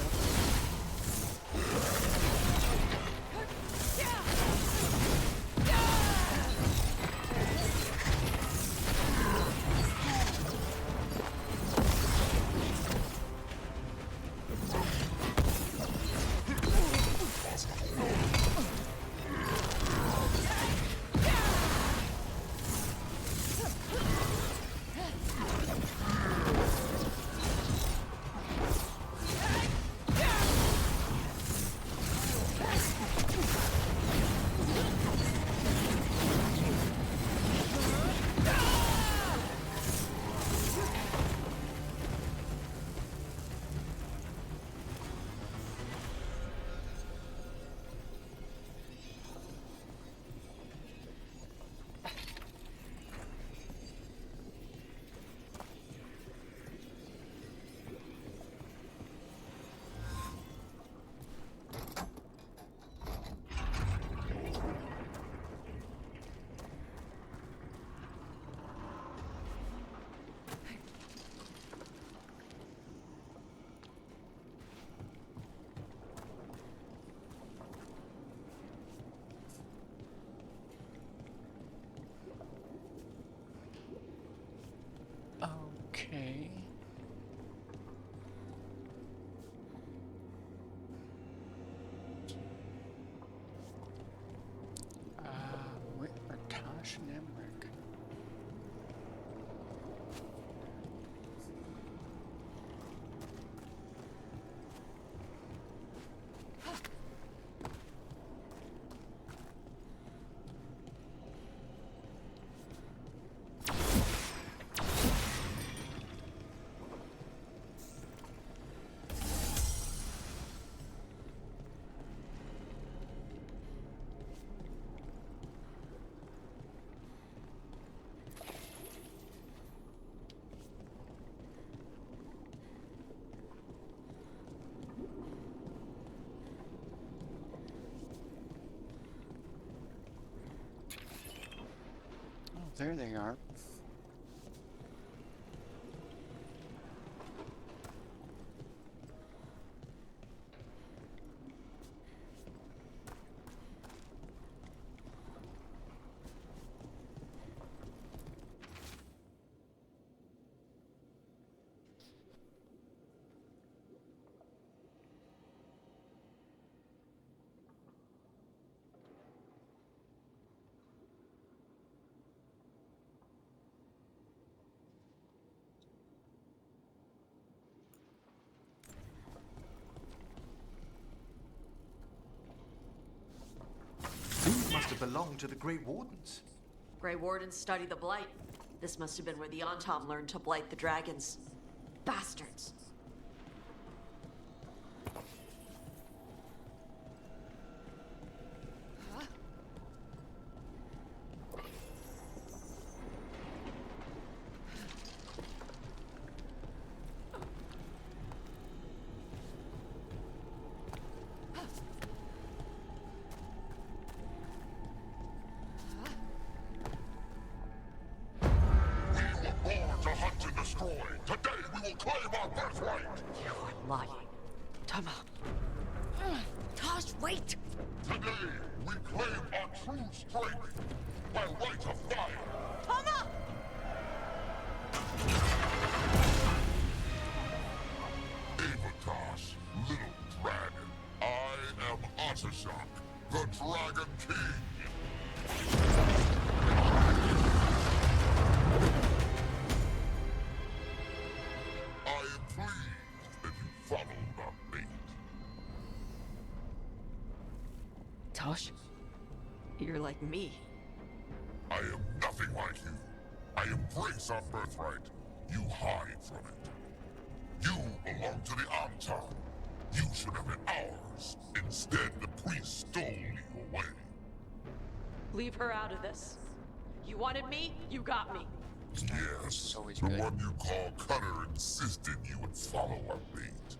There they are. These must have belonged to the Grey Wardens. Grey Wardens study the Blight. This must have been where the Antom learned to blight the dragons. Bastards. Born to hunt and destroy. Today we will claim our birthright. You are lying. Tama. Tosh, wait! Today we claim our true strength by right of fire. Tama! Avatosh, little dragon. I am Otashok, the Dragon King. I am pleased that you followed our fate. Tosh, you're like me. I am nothing like you. I embrace our birthright. You hide from it. You belong to the Antom. You should have been ours. Instead, the priest stole you away. Leave her out of this. You wanted me, you got me. Yes, the one you call Cutter insisted you would follow our fate.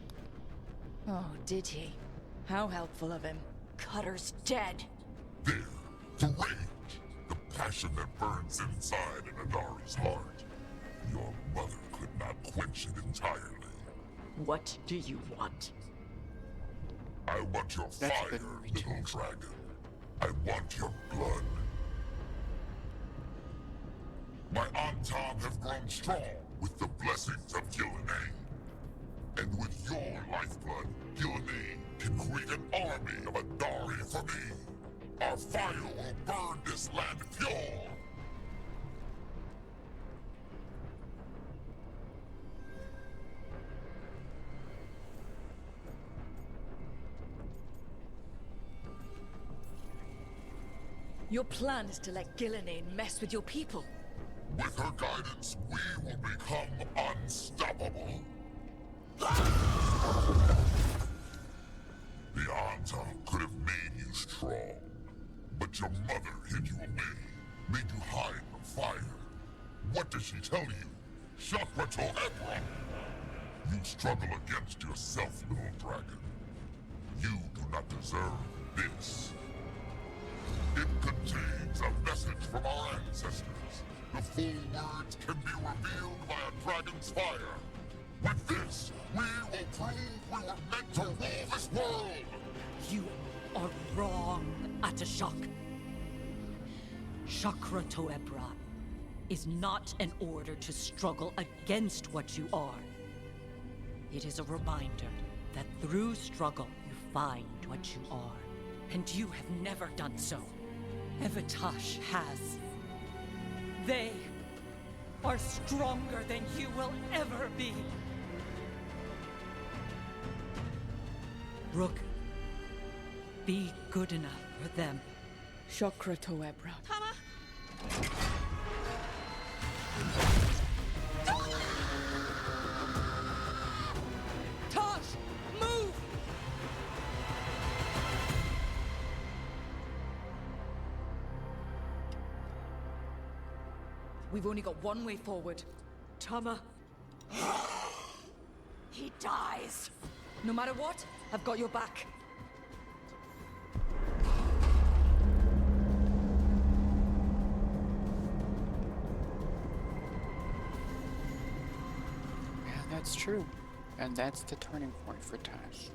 Oh, did he? How helpful of him. Cutter's dead. There, the rage, the passion that burns inside an Adari's heart. Your mother could not quench it entirely. What do you want? I want your fire, little dragon. I want your blood. My Antom have grown strong with the blessings of Gillenay. And with your lifeblood, Gillenay can create an army of Adari for me. Our fire will burn this land pure. Your plan is to let Gillenay mess with your people. With her guidance, we will become unstoppable. The Antom could have made you strong, but your mother hid you away, made you hide from fire. What did she tell you? Shakrato Ebra! You struggle against yourself, little dragon. You do not deserve this. It contains a message from our ancestors. The full words can be revealed by a dragon's fire. With this, we will prove we were meant to rule this world! You are wrong, Atashok. Chakra Toebra is not an order to struggle against what you are. It is a reminder that through struggle you find what you are. And you have never done so. Evatash has. They are stronger than you will ever be. Rook, be good enough for them. Chakra Toebra. Tama! Tosh, move! We've only got one way forward. Tama. He dies. No matter what, I've got your back. That's true. And that's the turning point for Tash.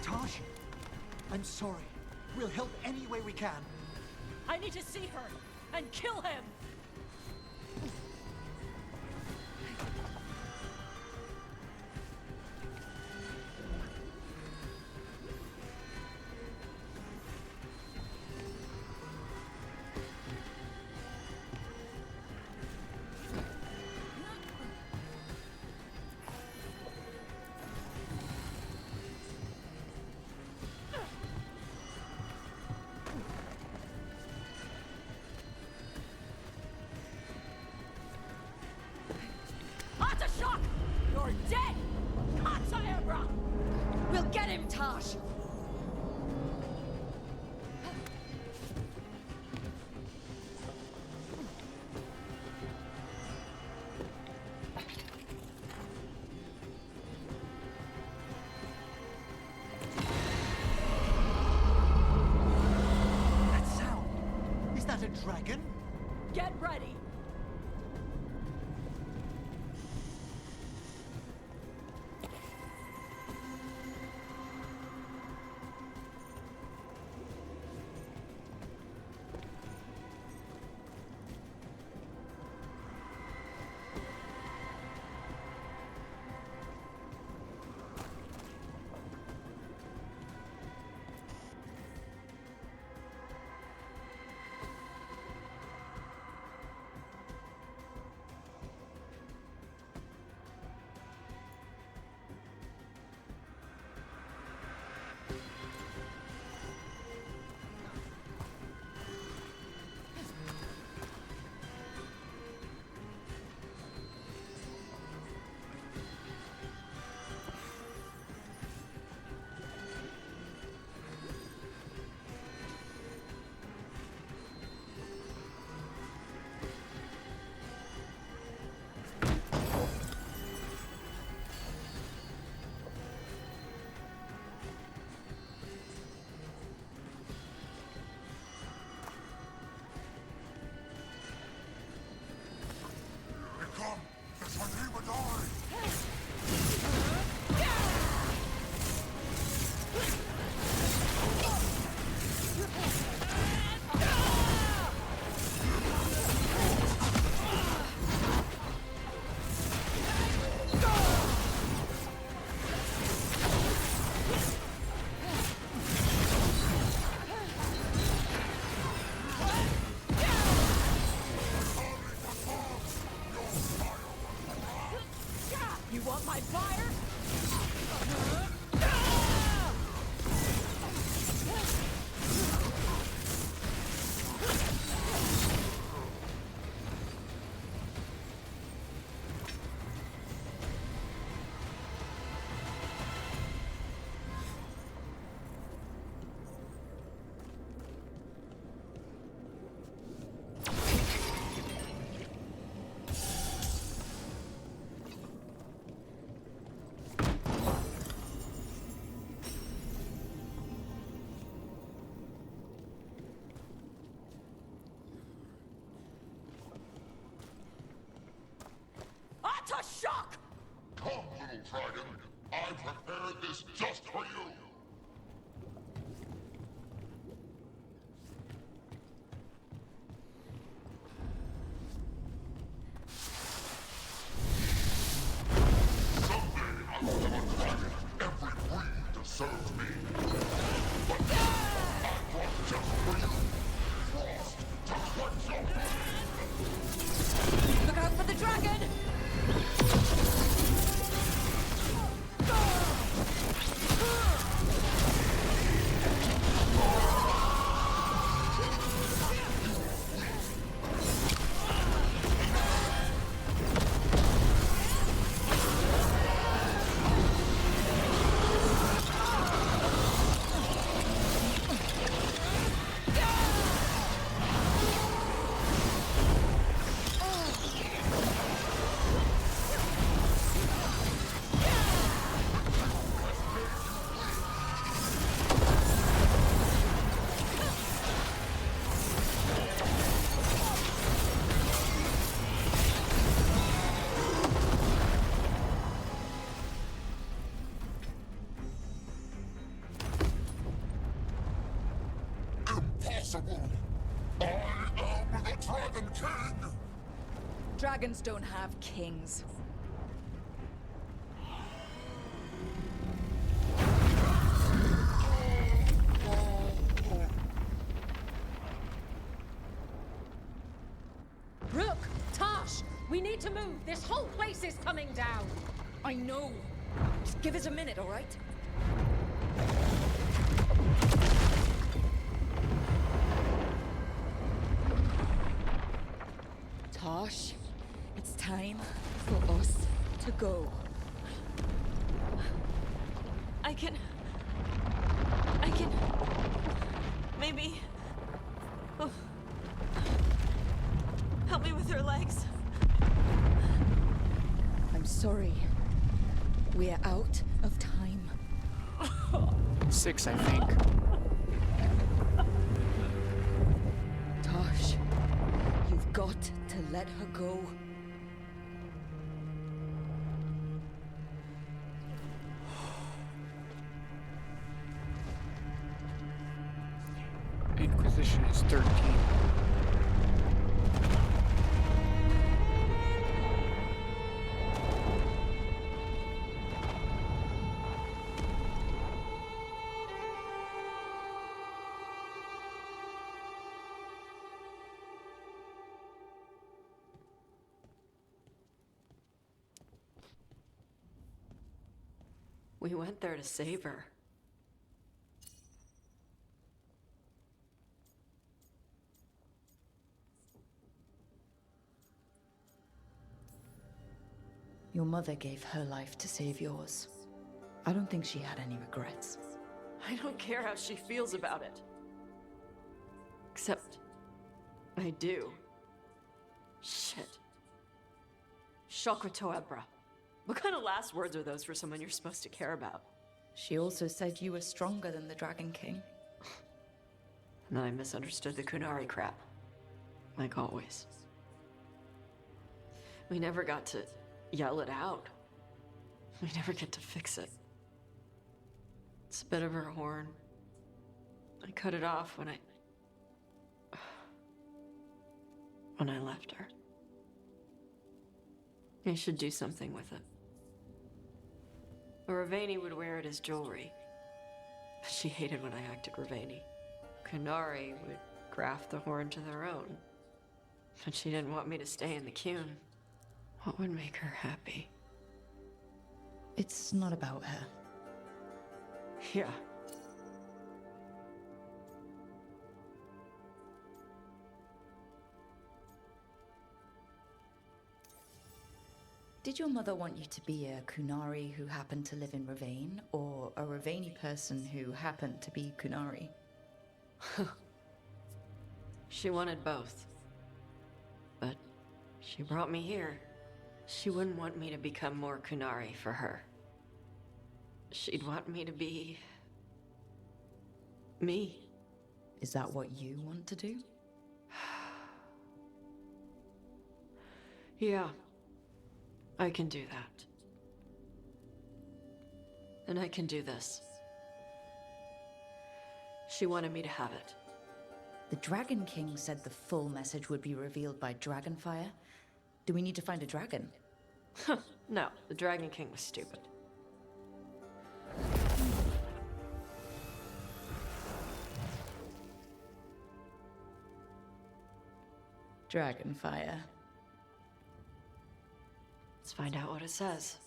Tosh, I'm sorry. We'll help any way we can. I need to see her and kill him! Shock! You're dead! Katayabra! We'll get him, Tosh! That sound! Is that a dragon? Get ready! Come! That's my neighbor died! You want my fire? Shock! Come, little dragon. I prepared this just for you. Someday I will have a dragon in every breed to serve me. But I brought just for you. Frost to quench your fire. Look out for the dragon! impossible! I am the Dragon King! Dragons don't have kings. Rook! Tosh! We need to move! This whole place is coming down! I know! Just give us a minute, all right? Tosh, it's time for us to go. I can... Maybe... Oh. Help me with her legs. I'm sorry. We're out of time. 6, I think. Tosh, you've got to let her go. Inquisition is 13. We went there to save her. Your mother gave her life to save yours. I don't think she had any regrets. I don't care how she feels about it. Except... I do. Shit. Shokratoebra. What kind of last words are those for someone you're supposed to care about? She also said you were stronger than the Dragon King. And then I misunderstood the Kunari crap. Like always. We never got to yell it out. We never get to fix it. It's a bit of her horn. I cut it off when I left her. I should do something with it. Ravani would wear it as jewelry. But she hated when I acted Ravani. Kunari would graft the horn to their own. But she didn't want me to stay in the Qun. What would make her happy? It's not about her. Yeah. Did your mother want you to be a Kunari who happened to live in Ravane, or a Ravani person who happened to be Kunari? She wanted both. But she brought me here. She wouldn't want me to become more Kunari for her. She'd want me to be... me. Is that what you want to do? Yeah. I can do that. And I can do this. She wanted me to have it. The Dragon King said the full message would be revealed by Dragonfire. Do we need to find a dragon? No, the Dragon King was stupid. Dragonfire. Let's find out what it says.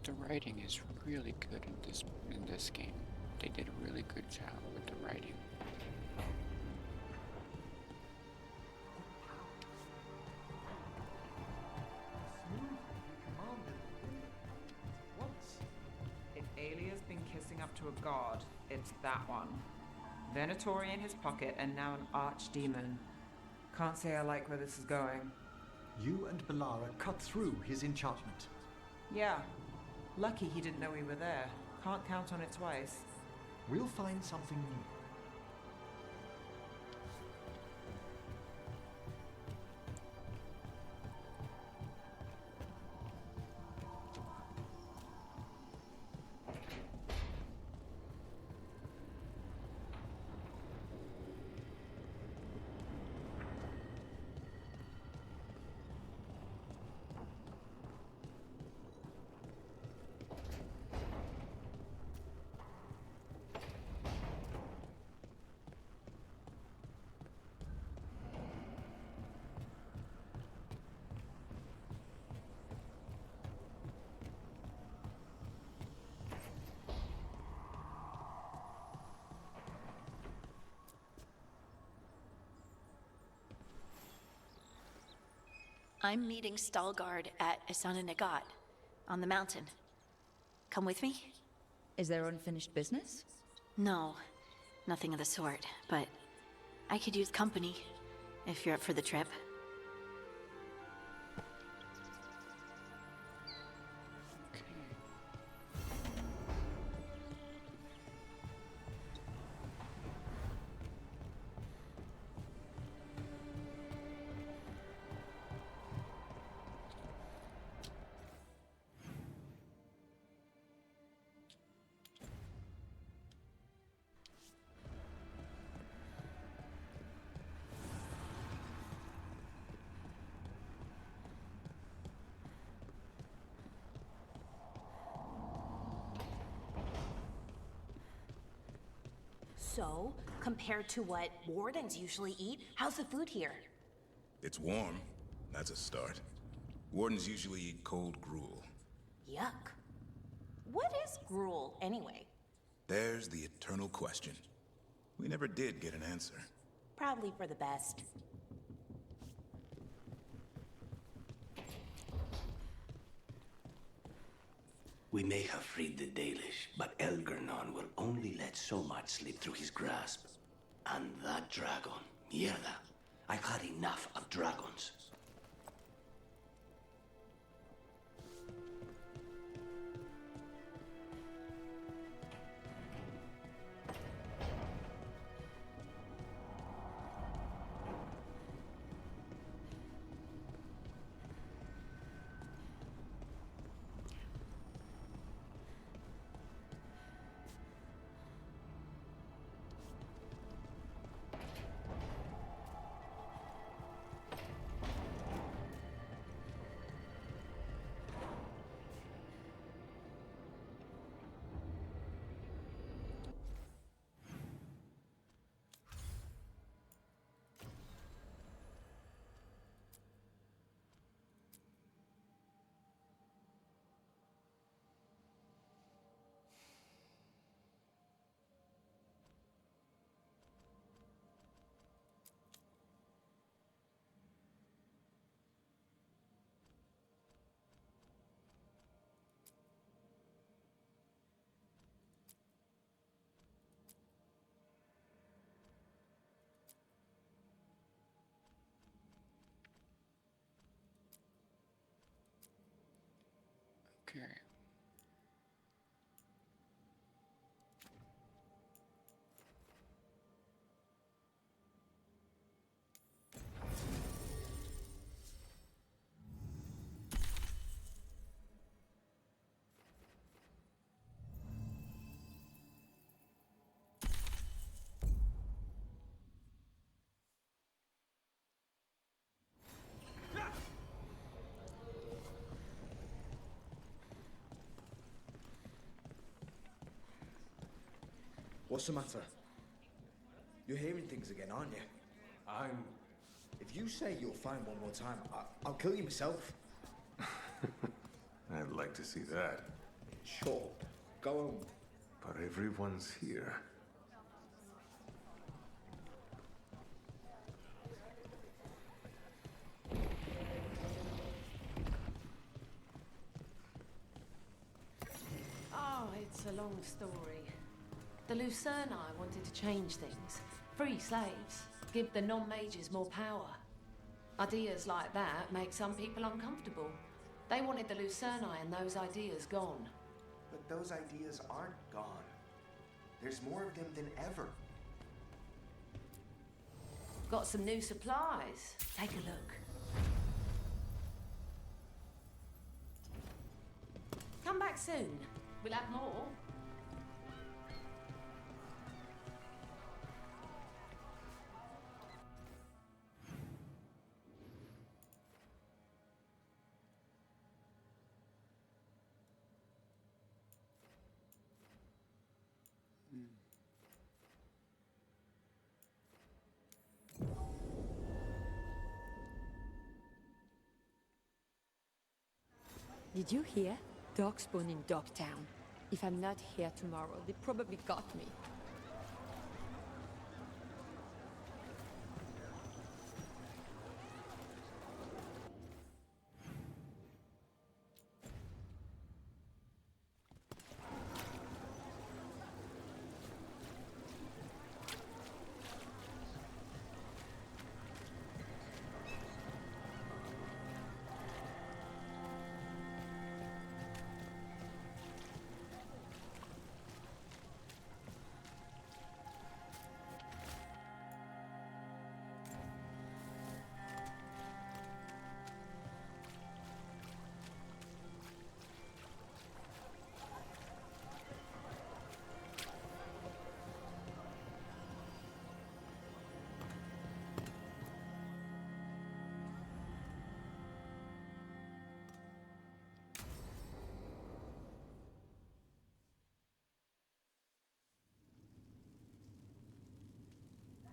The writing is really good in this game. They did a really good job with the writing. If Alia's been kissing up to a god, it's that one. Venatori in his pocket and now an archdemon. Can't say I like where this is going. You and Balara cut through his enchantment. Yeah. Lucky he didn't know we were there. Can't count on it twice. We'll find something new. I'm meeting Stalgard at Isananegat, on the mountain. Come with me? Is there unfinished business? No, nothing of the sort, but I could use company, if you're up for the trip. So, compared to what wardens usually eat, how's the food here? It's warm. That's a start. Wardens usually eat cold gruel. Yuck. What is gruel, anyway? There's the eternal question. We never did get an answer. Probably for the best. We may have freed the Dalish, but Elgernon will only let so much slip through his grasp. And that dragon, mierda. I've had enough of dragons. Okay. What's the matter? You're hearing things again, aren't you? If you say you're fine one more time, I'll kill you myself. I'd like to see that. Sure, go on. But everyone's here. Oh, it's a long story. The Lucerni wanted to change things. Free slaves. Give the non-mages more power. Ideas like that make some people uncomfortable. They wanted the Lucerni and those ideas gone. But those ideas aren't gone. There's more of them than ever. Got some new supplies. Take a look. Come back soon. We'll have more. Did you hear? Darkspawn in Dogtown. If I'm not here tomorrow, they probably got me.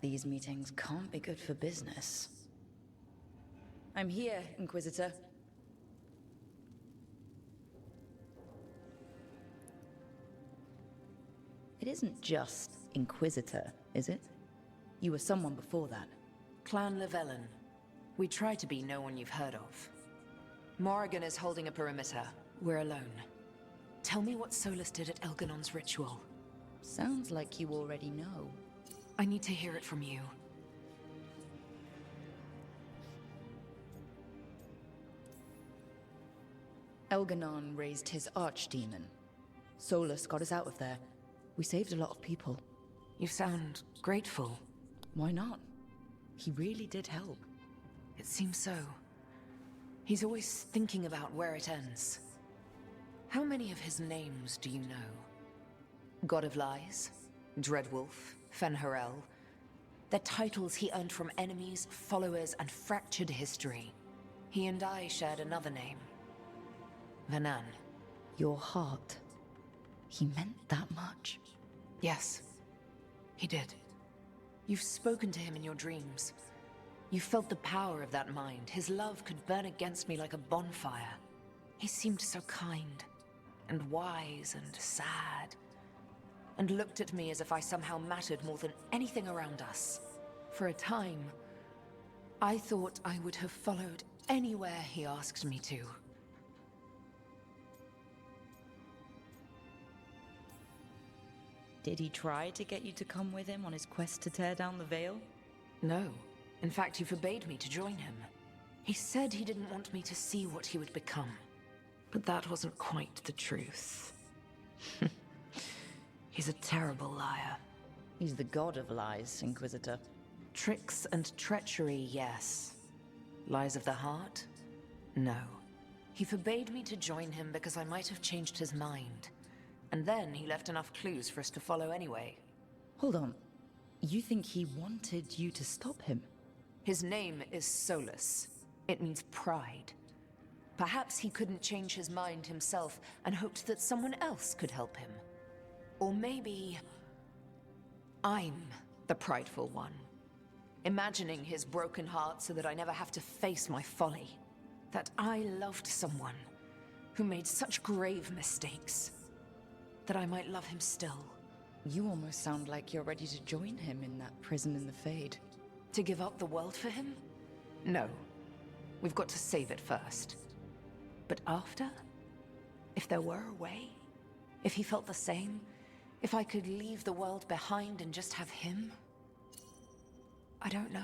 These meetings can't be good for business. I'm here, Inquisitor. It isn't just Inquisitor, is it? You were someone before that. Clan Llewellyn. We try to be no one you've heard of. Morrigan is holding a perimeter. We're alone. Tell me what Solus did at Elganon's ritual. Sounds like you already know. I need to hear it from you. Elganon raised his archdemon. Solus got us out of there. We saved a lot of people. You sound grateful. Why not? He really did help. It seems so. He's always thinking about where it ends. How many of his names do you know? God of Lies, Dreadwolf, Fen'Harel. They're titles he earned from enemies, followers, and fractured history. He and I shared another name. Vanan. Your heart. He meant that much? Yes, he did. You've spoken to him in your dreams. You felt the power of that mind. His love could burn against me like a bonfire. He seemed so kind, and wise, and sad, and looked at me as if I somehow mattered more than anything around us. For a time, I thought I would have followed anywhere he asked me to. Did he try to get you to come with him on his quest to tear down the Veil? No. In fact, he forbade me to join him. He said he didn't want me to see what he would become. But that wasn't quite the truth. He's a terrible liar. He's the god of lies, Inquisitor. Tricks and treachery, yes. Lies of the heart? No. He forbade me to join him because I might have changed his mind. And then he left enough clues for us to follow anyway. Hold on. You think he wanted you to stop him? His name is Solus. It means pride. Perhaps he couldn't change his mind himself and hoped that someone else could help him. Or maybe I'm the prideful one, imagining his broken heart so that I never have to face my folly. That I loved someone who made such grave mistakes. that I might love him still. You almost sound like you're ready to join him in that prison in the Fade. To give up the world for him? No. We've got to save it first. But after? If there were a way? If he felt the same? If I could leave the world behind and just have him? I don't know.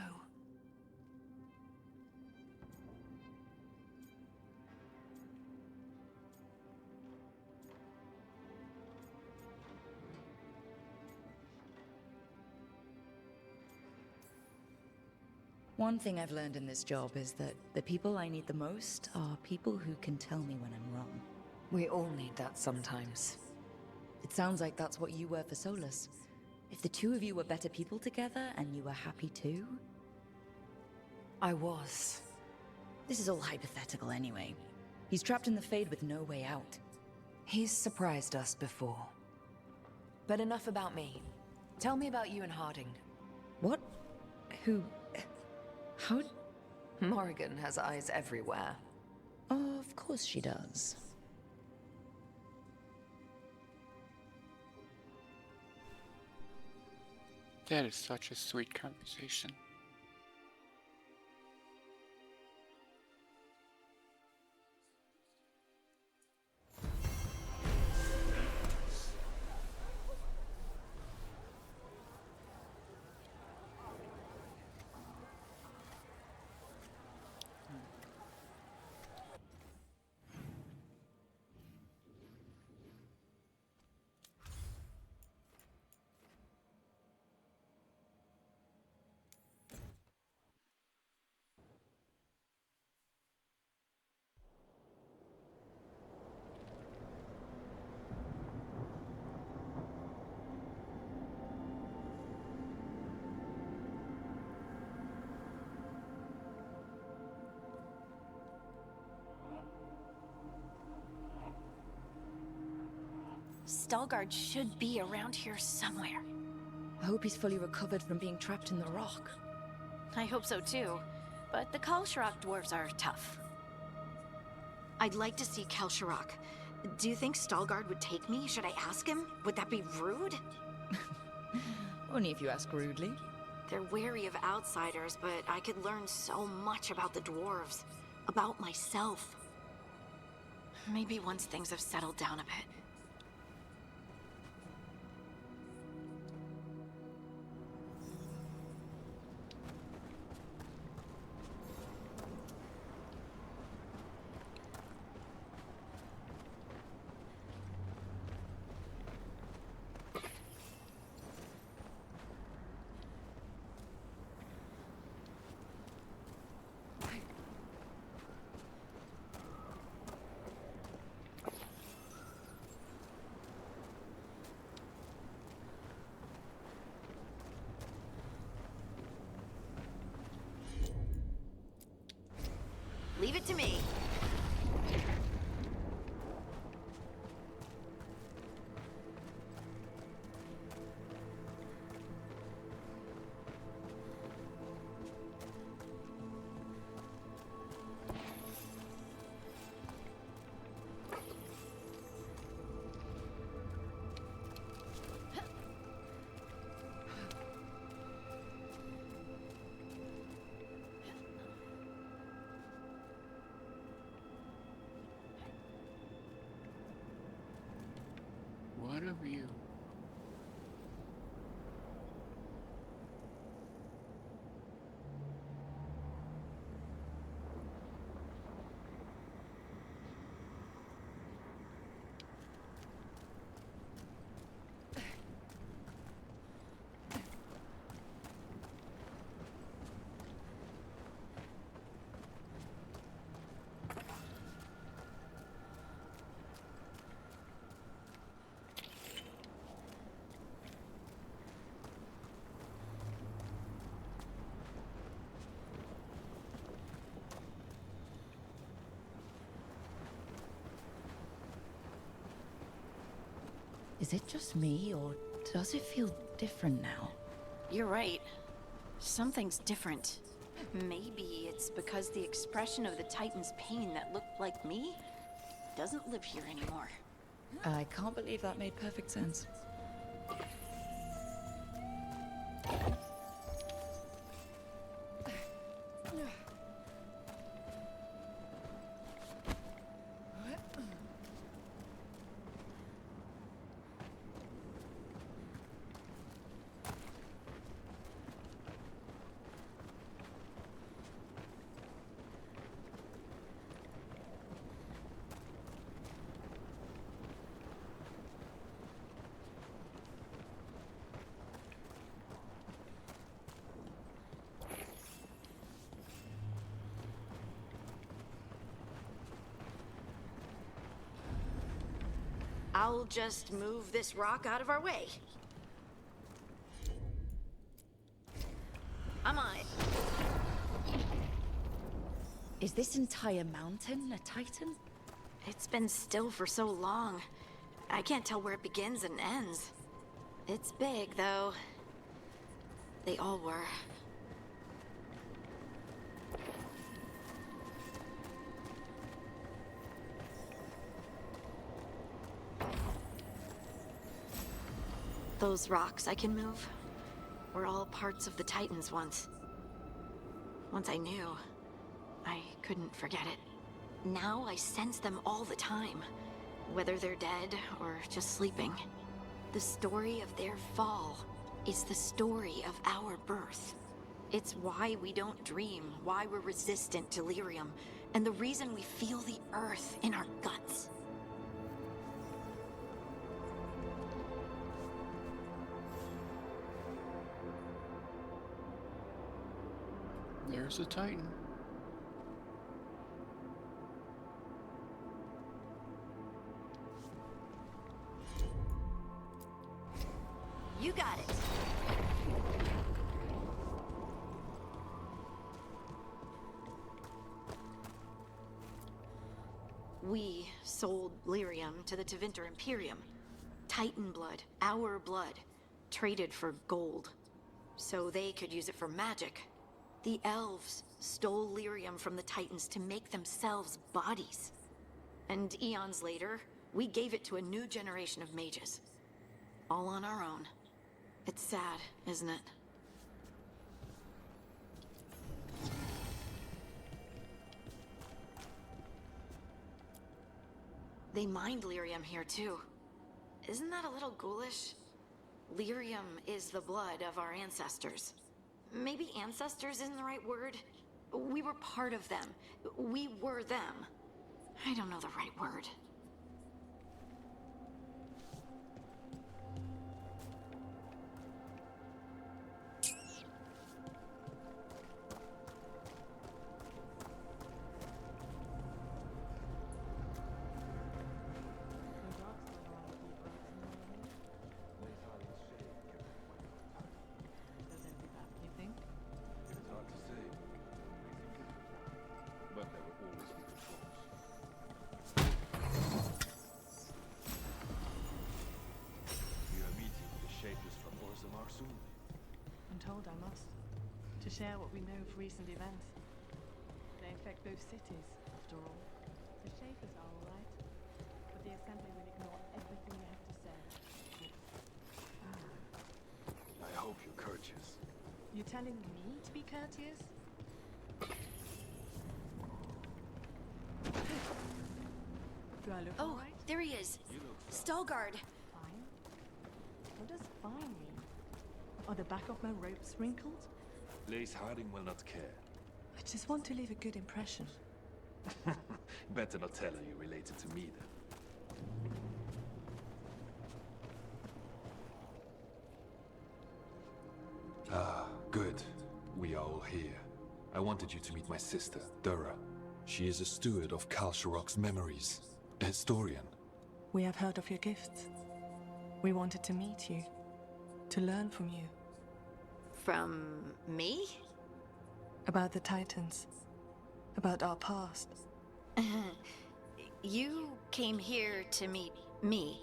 One thing I've learned in this job is that the people I need the most are people who can tell me when I'm wrong. We all need that sometimes. It sounds like that's what you were for Solus. If the two of you were better people together and you were happy too? I was. This is all hypothetical anyway. He's trapped in the Fade with no way out. He's surprised us before. But enough about me. Tell me about you and Harding. What? Who? How? Morrigan has eyes everywhere. Of course she does. That is such a sweet conversation. Veilguard should be around here somewhere. I hope he's fully recovered from being trapped in the rock. I hope so too, but the Kalsharok dwarves are tough. I'd like to see Kalsharok. Do you think Veilguard would take me? Should I ask him? Would that be rude? Only if you ask rudely. They're wary of outsiders, but I could learn so much about the dwarves. About myself. Maybe once things have settled down a bit. Leave it to me. What of you? Is it just me, or does it feel different now? You're right. Something's different. Maybe it's because the expression of the Titan's pain that looked like me doesn't live here anymore. I can't believe that made perfect sense. I'll just move this rock out of our way. I'm on it. Is this entire mountain a Titan? It's been still for so long. I can't tell where it begins and ends. It's big, though. They all were. Those rocks I can move were all parts of the Titans once. Once I knew, I couldn't forget it. Now I sense them all the time, whether they're dead or just sleeping. The story of their fall is the story of our birth. It's why we don't dream, why we're resistant to lyrium, and the reason we feel the earth in our guts. There's a Titan. You got it. We sold lyrium to the Tevinter Imperium. Titan blood, our blood, traded for gold. So they could use it for magic. The elves stole lyrium from the Titans to make themselves bodies. And eons later, we gave it to a new generation of mages. All on our own. It's sad, isn't it? They mined lyrium here too. Isn't that a little ghoulish? Lyrium is the blood of our ancestors. Maybe ancestors isn't the right word. We were part of them. We were them. I don't know the right word. Told I must, to share what we know of recent events. They affect both cities, after all. The Shakers are all right, but the Assembly will ignore everything you have to say. I hope you're courteous. You're telling me to be courteous? Do I look all right? There he is. You look Stalgard. Fine. What does fine mean? Are the back of my ropes wrinkled? Lace Harding will not care. I just want to leave a good impression. Better not tell her you're related to me then. Ah, good. We are all here. I wanted you to meet my sister, Dura. She is a steward of Kalsharok's memories. A historian. We have heard of your gifts. We wanted to meet you. To learn from you. From me? About the Titans. About our past. You came here to meet me.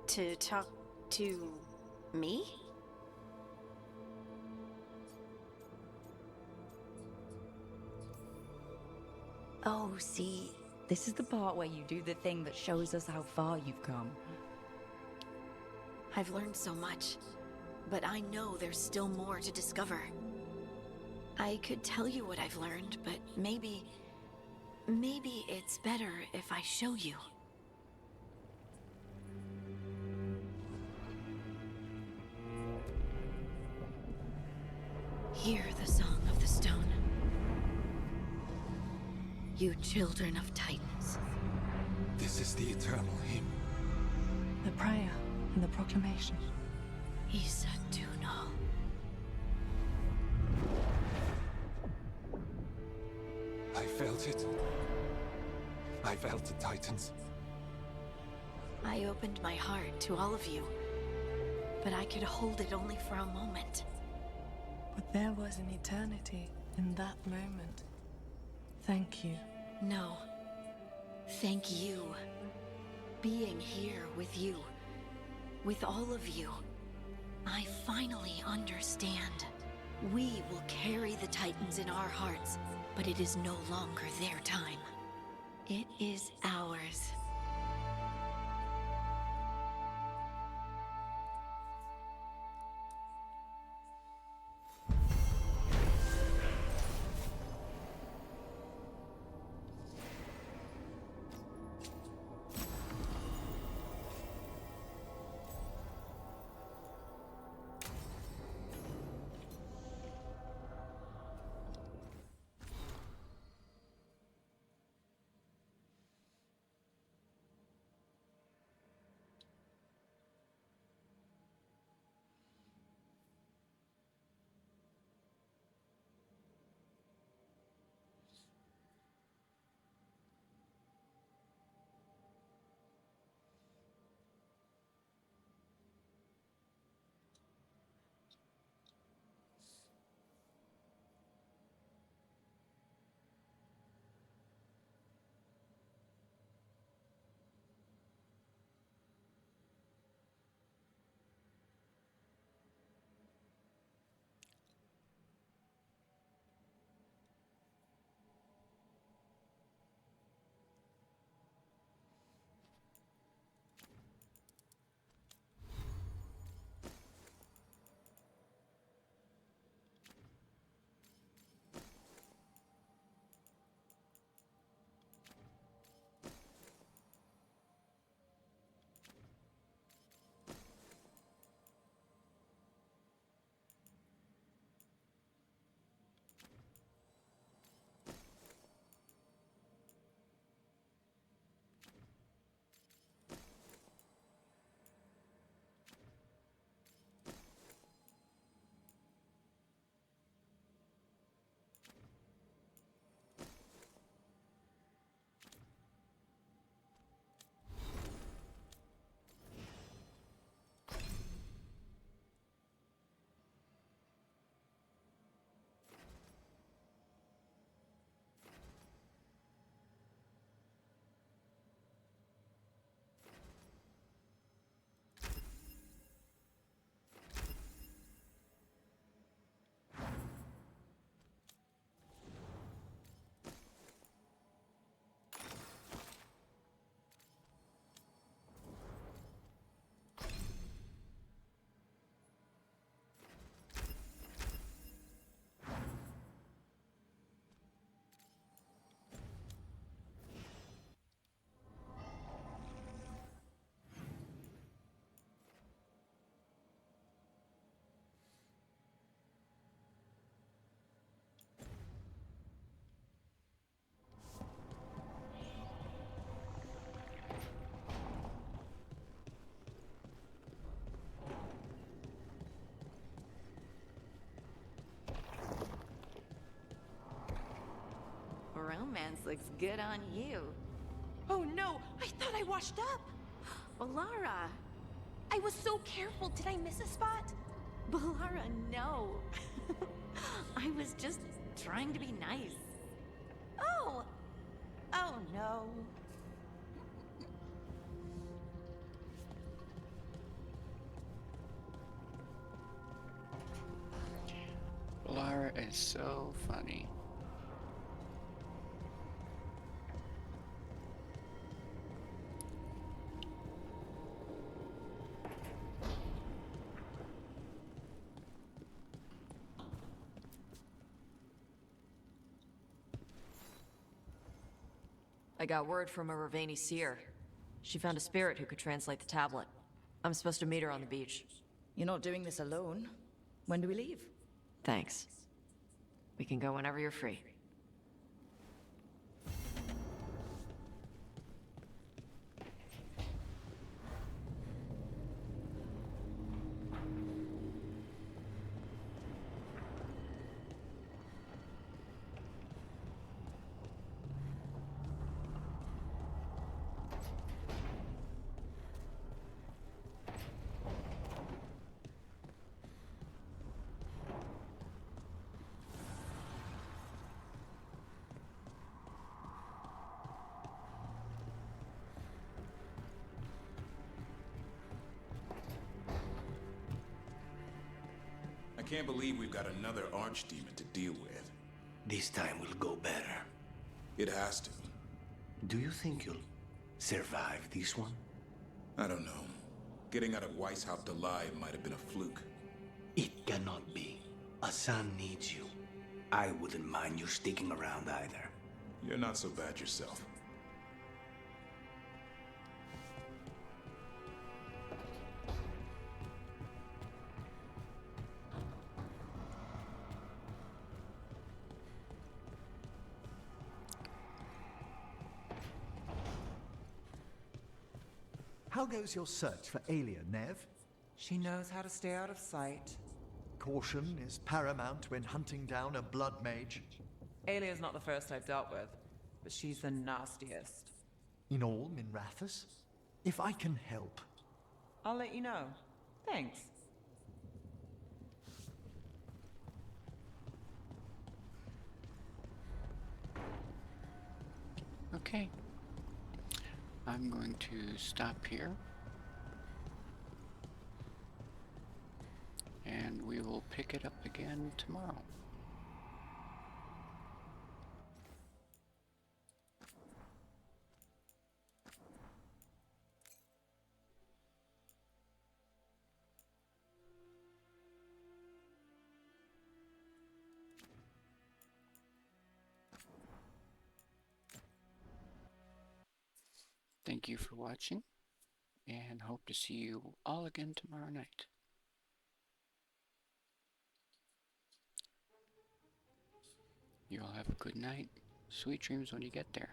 To talk to me? Oh, see, This is the part where you do the thing that shows us how far you've come. I've learned so much, but I know there's still more to discover. I could tell you what I've learned, but maybe it's better if I show you. Hear the song of the stone. You children of Titans. This is the eternal hymn. The prayer and the proclamation. Isa Tunal. I felt it. I felt the Titans. I opened my heart to all of you, but I could hold it only for a moment. But there was an eternity in that moment. Thank you. No. Thank you. Being here with you, with all of you, I finally understand. We will carry the Titans in our hearts, but it is no longer their time. It is ours. Romance looks good on you. Oh no, I thought I washed up. Balara! I was so careful. Did I miss a spot? Balara, no. I was just trying to be nice. Oh! Oh no. Lara is so funny. I got word from a Ravani seer. She found a spirit who could translate the tablet. I'm supposed to meet her on the beach. You're not doing this alone. When do we leave? Thanks. We can go whenever you're free. I can't believe we've got another archdemon to deal with. This time will go better. It has to. Do you think you'll survive this one? I don't know. Getting out of Weishaupt alive might have been a fluke. It cannot be. Asan needs you. I wouldn't mind you sticking around either. You're not so bad yourself. How goes your search for Aelia, Nev? She knows how to stay out of sight. Caution is paramount when hunting down a blood mage. Alia's not the first I've dealt with, but she's the nastiest. In all Minrathous? If I can help. I'll let you know. Thanks. Okay. I'm going to stop here. And we will pick it up again tomorrow. Thank you for watching, and hope to see you all again tomorrow night. You all have a good night. Sweet dreams when you get there.